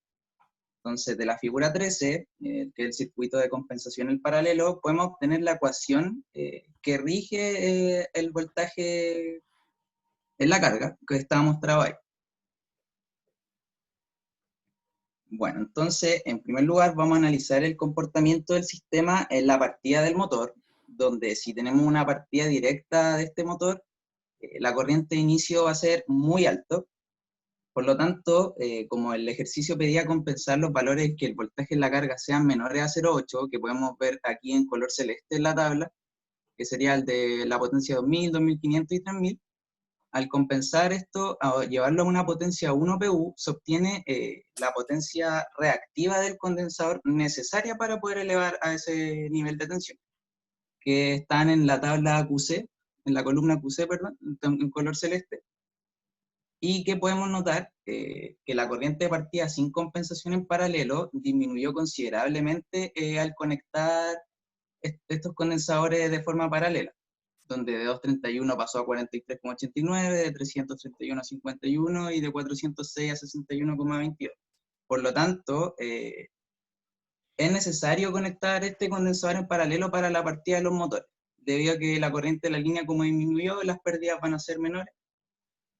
Entonces, de la figura 13, que es el circuito de compensación en paralelo, podemos obtener la ecuación que rige el voltaje en la carga, que está mostrado ahí. Bueno, entonces, en primer lugar, vamos a analizar el comportamiento del sistema en la partida del motor, donde si tenemos una partida directa de este motor, la corriente de inicio va a ser muy alto. Por lo tanto, como el ejercicio pedía compensar los valores que el voltaje en la carga sean menores a 0,8, que podemos ver aquí en color celeste en la tabla, que sería el de la potencia 2000, 2500 y 3000, al compensar esto, a llevarlo a una potencia 1 PU, se obtiene la potencia reactiva del condensador necesaria para poder elevar a ese nivel de tensión, que están en la tabla QC, en la columna QC, perdón, en color celeste, y que podemos notar que la corriente de partida sin compensación en paralelo disminuyó considerablemente al conectar estos condensadores de forma paralela, donde de 231 pasó a 43,89, de 331 a 51 y de 406 a 61,22. Por lo tanto, es necesario conectar este condensador en paralelo para la partida de los motores, debido a que la corriente de la línea como disminuyó, las pérdidas van a ser menores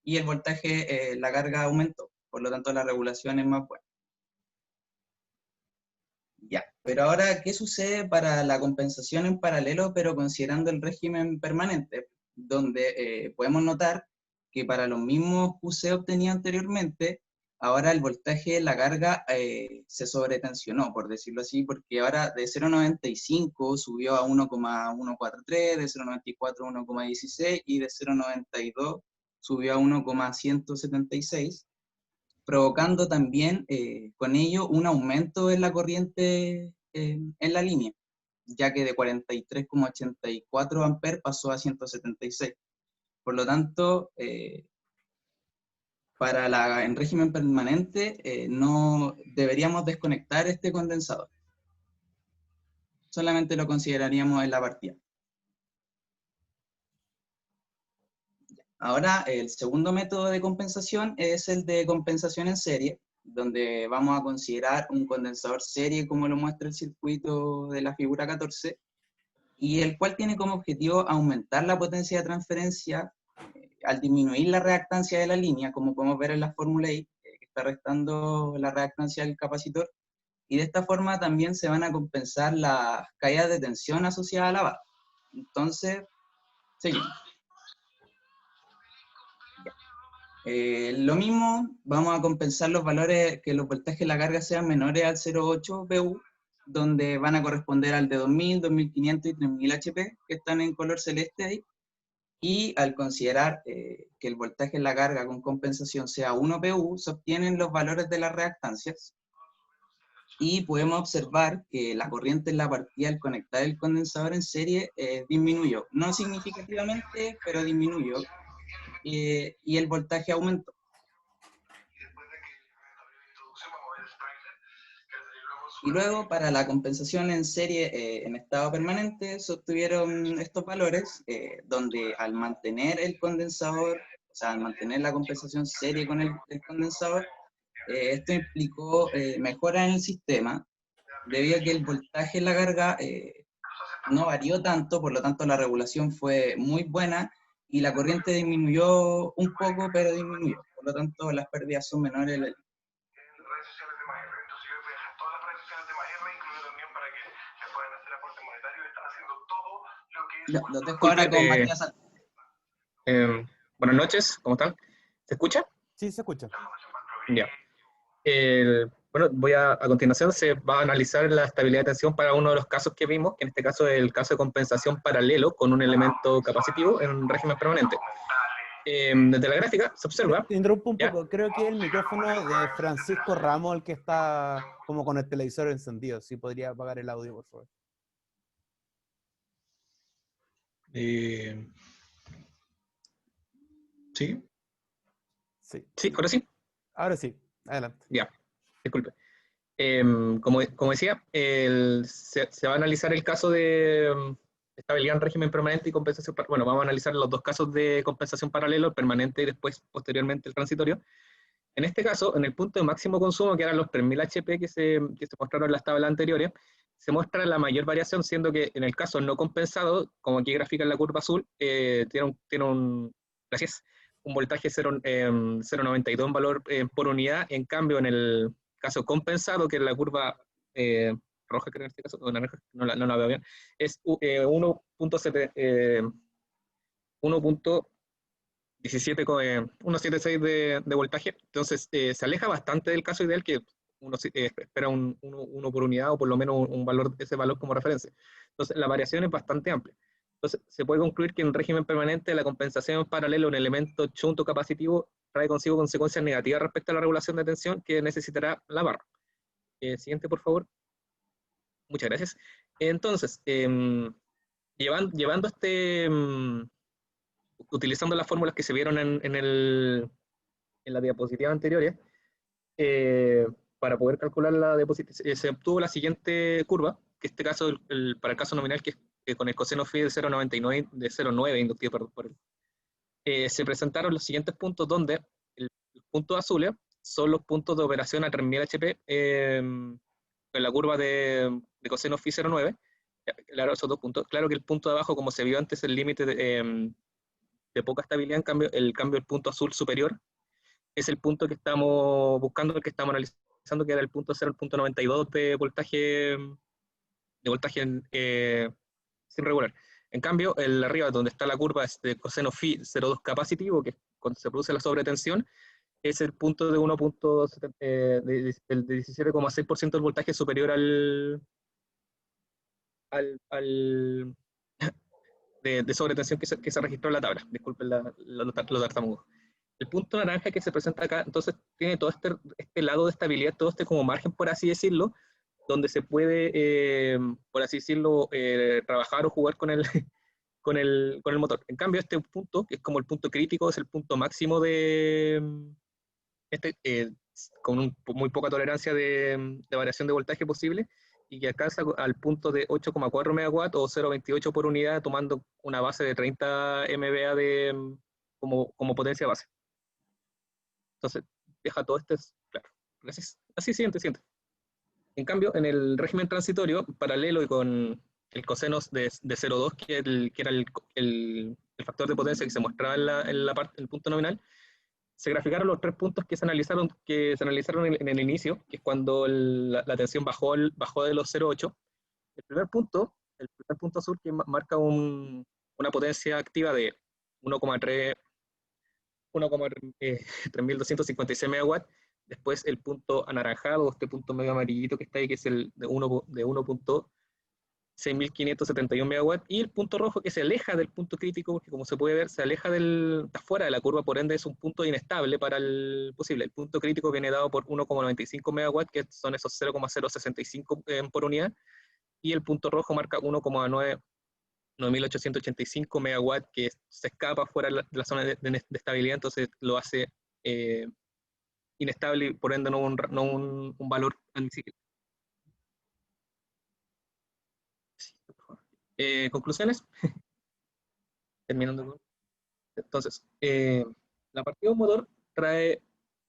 y el voltaje, la carga aumentó, por lo tanto la regulación es más buena. Ya, pero ahora, ¿qué sucede para la compensación en paralelo, pero considerando el régimen permanente? Donde podemos notar que para los mismos QC obtenidos anteriormente, ahora el voltaje de la carga se sobretensionó, por decirlo así, porque ahora de 0,95 subió a 1,143, de 0,94 a 1,16 y de 0,92 subió a 1,176, provocando también con ello un aumento en la corriente en la línea. ya que de 43,84 amperes pasó a 176. Por lo tanto, en régimen permanente, no deberíamos desconectar este condensador. Solamente lo consideraríamos en la partida. Ahora, el segundo método de compensación es el de compensación en serie, donde vamos a considerar un condensador serie, como lo muestra el circuito de la figura 14, y el cual tiene como objetivo aumentar la potencia de transferencia al disminuir la reactancia de la línea, como podemos ver en la fórmula I, que está restando la reactancia del capacitor, y de esta forma también se van a compensar las caídas de tensión asociadas a la barra. Entonces, seguimos. Lo mismo, vamos a compensar los valores, que los voltajes de la carga sean menores al 0,8 VU, donde van a corresponder al de 2000, 2500 y 3000 HP, que están en color celeste ahí. Y al considerar que el voltaje en la carga con compensación sea 1 PU, se obtienen los valores de las reactancias. Y podemos observar que la corriente en la partida al conectar el condensador en serie disminuyó. No significativamente, pero disminuyó. Y el voltaje aumentó. Y luego, para la compensación en serie en estado permanente, se obtuvieron estos valores, donde al mantener el condensador, o sea, al mantener la compensación serie con el condensador, esto implicó mejora en el sistema, debido a que el voltaje en la carga no varió tanto, por lo tanto la regulación fue muy buena, y la corriente disminuyó un poco, pero disminuyó. Por lo tanto, las pérdidas son menores. Lo dejo ahora con Matías. Buenas noches, ¿cómo están? ¿Se escucha? Sí, se escucha. Ya. Bueno, a continuación se va a analizar la estabilidad de tensión para uno de los casos que vimos, que en este caso es el caso de compensación paralelo con un elemento capacitivo en régimen permanente. Desde la gráfica se observa... Te interrumpo un poco, creo que el micrófono de Francisco Ramos el que está como con el televisor encendido. Si podría apagar el audio, por favor. ¿Sí? Sí. Sí, ahora sí. Ahora sí, adelante. Ya, disculpe. Como decía, se va a analizar el caso de estabilidad en régimen permanente y compensación. Bueno, vamos a analizar los dos casos de compensación paralelo, el permanente y después, posteriormente, el transitorio. En este caso, en el punto de máximo consumo, que eran los 3000 HP que se mostraron en las tablas anteriores, se muestra la mayor variación, siendo que en el caso no compensado, como aquí grafica en la curva azul, tiene un voltaje 0,92 en valor por unidad. En cambio, en el caso compensado, que es la curva roja, creo en este caso, o naranja, no la veo bien, es 1.76 de voltaje. Entonces se aleja bastante del caso ideal, que uno espera uno por unidad, o por lo menos ese valor como referencia. Entonces la variación es bastante amplia. Entonces se puede concluir que en régimen permanente la compensación en paralelo en elemento chunto capacitivo trae consigo consecuencias negativas respecto a la regulación de tensión que necesitará la barra. Siguiente, por favor. Muchas gracias. Entonces, llevando utilizando las fórmulas que se vieron en la diapositiva anterior, para poder calcular la diapositiva, se obtuvo la siguiente curva, que en este caso, para el caso nominal, que con el coseno phi de 0,9 inductivo se presentaron los siguientes puntos, donde los puntos azules son los puntos de operación a 3000 HP en la curva de coseno phi 0,9. Claro, esos dos puntos. Claro que el punto de abajo, como se vio antes, el límite de poca estabilidad. En cambio, el punto azul superior es el punto que estamos buscando, el que estamos analizando, que era el punto 0,92 de voltaje sin regular. En cambio, el arriba, donde está la curva de coseno phi 0,2 capacitivo, que es cuando se produce la sobretensión, es el punto de 17,6% del voltaje superior de sobretensión que se registró en la tabla. Disculpen los tartamudos. El punto naranja que se presenta acá, entonces, tiene todo este lado de estabilidad, todo este como margen, por así decirlo, donde se puede, por así decirlo, trabajar o jugar con el, con el motor. En cambio, este punto, que es como el punto crítico, es el punto máximo de, con muy poca tolerancia de variación de voltaje posible, y que alcanza al punto de 8,4 megawatts o 0,28 por unidad, tomando una base de 30 MVA como potencia base. Entonces, deja todo esto claro. Así siguiente. En cambio, en el régimen transitorio, paralelo y con el cosenos de 0,2, que era el factor de potencia que se mostraba en el punto nominal, se graficaron los 3 puntos que se analizaron en el inicio, que es cuando la tensión bajó de los 0,8. El primer punto azul, que marca una potencia activa de 3.256 megawatts. Después el punto anaranjado, este punto medio amarillito que está ahí, que es el de 1.6571 megawatts, y el punto rojo, que se aleja del punto crítico, porque como se puede ver, se aleja está fuera de la curva, por ende es un punto inestable para el posible. El punto crítico viene dado por 1,95 megawatts, que son esos 0,065 por unidad, y el punto rojo marca 9.885 megawatts, que se escapa fuera de la zona de estabilidad, entonces lo hace inestable y por ende no un valor admisible. ¿Conclusiones? Terminando. Entonces, la partida de un motor trae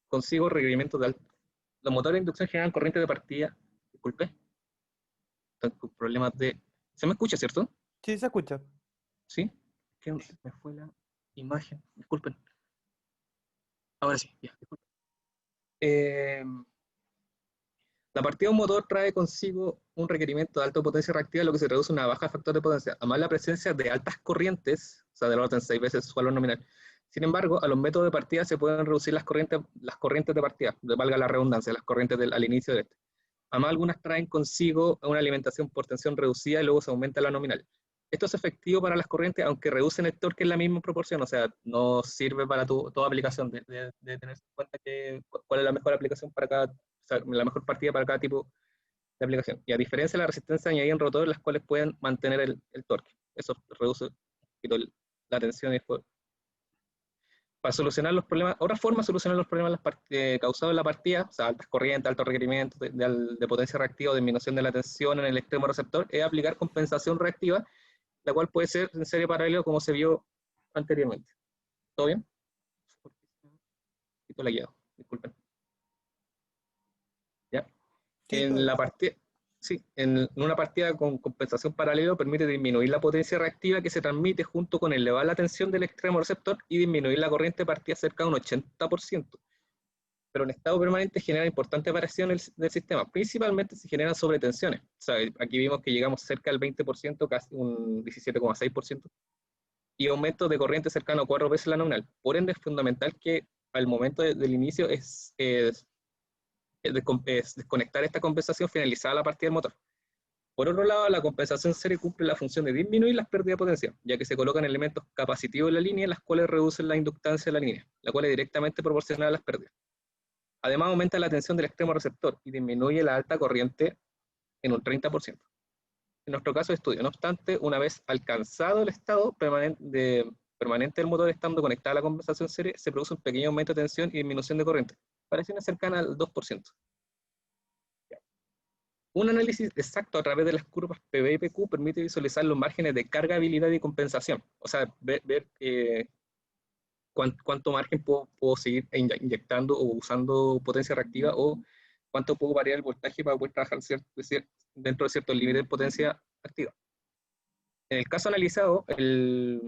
consigo requerimientos de alto. Los motores de inducción generan corriente de partida. Disculpe. Están con problemas de... ¿Se me escucha, cierto? Sí, se escucha. ¿Sí? ¿Qué? Me fue la imagen. Disculpen. Ahora sí, ya, disculpen. La partida de un motor trae consigo un requerimiento de alta potencia reactiva, lo que se reduce a una baja factor de potencia, además la presencia de altas corrientes, o sea, del orden 6 veces su valor nominal. Sin embargo, a los métodos de partida se pueden reducir las corrientes de partida, valga la redundancia, las corrientes al inicio de este. Además, algunas traen consigo una alimentación por tensión reducida y luego se aumenta la nominal. Esto es efectivo para las corrientes, aunque reducen el torque en la misma proporción, o sea, no sirve para toda aplicación, de tener en cuenta cuál es la mejor aplicación para cada, o sea, la mejor partida para cada tipo de aplicación. Y a diferencia de la resistencia añadida en rotores, las cuales pueden mantener el torque. Eso reduce un poquito la tensión y después. Para solucionar los problemas, otra forma de solucionar los problemas causados en la partida, o sea, altas corrientes, altos requerimientos de potencia reactiva o disminución de la tensión en el extremo receptor, es aplicar compensación reactiva, la cual puede ser en serie paralelo como se vio anteriormente. ¿Todo bien? Quito la guía, disculpen. ¿Ya? En la partida, sí, en una partida con compensación paralelo permite disminuir la potencia reactiva que se transmite junto con elevar la tensión del extremo receptor y disminuir la corriente de partida cerca de un 80%. Pero en estado permanente genera importantes variaciones del sistema, principalmente se generan sobretensiones. O sea, aquí vimos que llegamos cerca del 20%, casi un 17,6%, y aumento de corriente cercano a 4 veces la nominal. Por ende, es fundamental que al momento del inicio es desconectar esta compensación finalizada la partida del motor. Por otro lado, la compensación serie cumple la función de disminuir las pérdidas de potencia, ya que se colocan elementos capacitivos en la línea, las cuales reducen la inductancia de la línea, la cual es directamente proporcional a las pérdidas. Además, aumenta la tensión del extremo receptor y disminuye la alta corriente en un 30%. En nuestro caso de estudio, no obstante, una vez alcanzado el estado permanente del motor estando conectada a la compensación serie, se produce un pequeño aumento de tensión y disminución de corriente, variaciones cercanas al 2%. Un análisis exacto a través de las curvas PV y PQ permite visualizar los márgenes de cargabilidad y compensación, o sea, ver cuánto margen puedo seguir inyectando o usando potencia reactiva, o cuánto puedo variar el voltaje para poder trabajar dentro de ciertos límites de potencia activa. En el caso analizado, el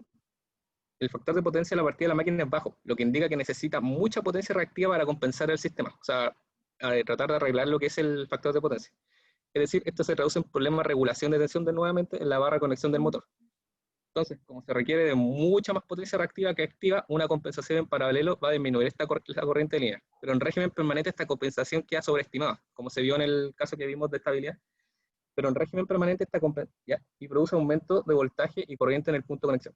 factor de potencia de la partida de la máquina es bajo, lo que indica que necesita mucha potencia reactiva para compensar el sistema, o sea, tratar de arreglar lo que es el factor de potencia. Es decir, esto se traduce en problemas de regulación de tensión nuevamente en la barra de conexión del motor. Entonces, como se requiere de mucha más potencia reactiva que activa, una compensación en paralelo va a disminuir la corriente de línea. Pero en régimen permanente esta compensación queda sobreestimada, como se vio en el caso que vimos de estabilidad. Pero en régimen permanente esta compensación y produce aumento de voltaje y corriente en el punto de conexión.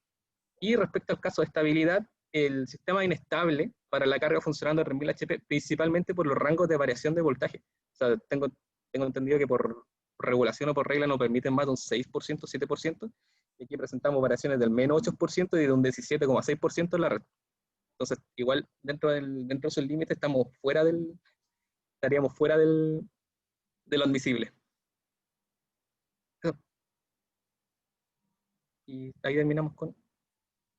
Y respecto al caso de estabilidad, el sistema es inestable para la carga funcionando en 3000 HP, principalmente por los rangos de variación de voltaje. O sea, tengo tengo entendido que por regulación o por regla no permiten más de un 6%, 7%, y aquí presentamos variaciones del menos 8% y de un 17,6% en la red. Entonces, igual dentro de esos límites estaríamos fuera de lo admisible. Y ahí terminamos con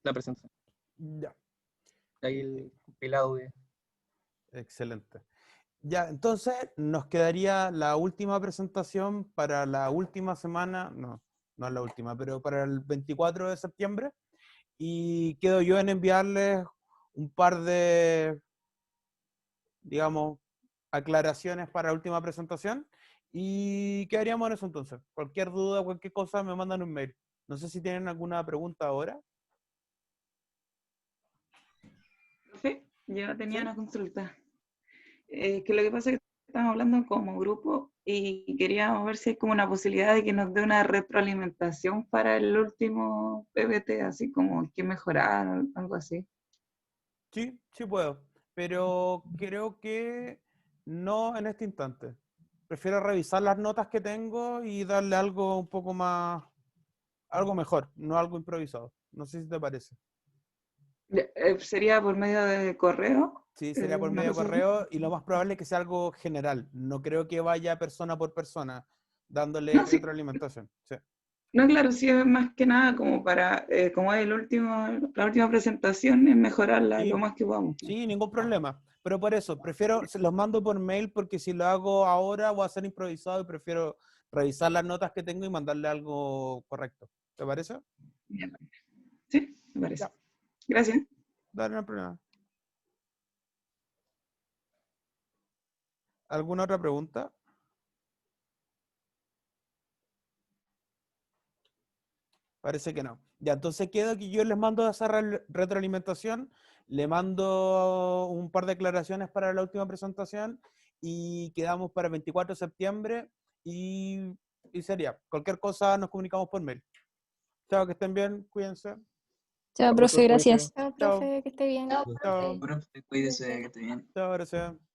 la presentación. Ya. Ahí el compilado de... Excelente. Ya, entonces nos quedaría la última presentación para la última semana, no es la última, pero para el 24 de septiembre. Y quedo yo en enviarles un par de, digamos, aclaraciones para la última presentación. Y quedaríamos en eso entonces. Cualquier duda, cualquier cosa, me mandan un mail. No sé si tienen alguna pregunta ahora. Profe, yo tenía ¿Sí? una consulta. Que lo que pasa es que estamos hablando como grupo y queríamos ver si hay como una posibilidad de que nos dé una retroalimentación para el último PPT, así como que mejorar o algo así. Sí, sí puedo, pero creo que no en este instante. Prefiero revisar las notas que tengo y darle algo un poco más, algo mejor, no algo improvisado. No sé si te parece. ¿Sería por medio de correo? Sí, sería por ¿Una medio de cosa así? correo y lo más probable es que sea algo general. No creo que vaya persona por persona dándole No, sí. retroalimentación. Sí. No, claro, sí es más que nada como para, como es la última presentación, es mejorarla lo Sí, más que podamos. sí, ningún problema. Pero por eso, prefiero, se los mando por mail porque si lo hago ahora voy a ser improvisado y prefiero revisar las notas que tengo y mandarle algo correcto. ¿Te parece? Bien. Sí, me parece. Ya. Gracias. Dale, no hay problema. ¿Alguna otra pregunta? Parece que no. Ya, entonces queda que yo les mando esa retroalimentación, le mando un par de declaraciones para la última presentación y quedamos para el 24 de septiembre y sería. Cualquier cosa nos comunicamos por mail. Chao, que estén bien, cuídense. Chao, profe, gracias. Chao, Chao. profe, que esté bien. Chao. Profe, cuídese, que esté bien. Chao, gracias.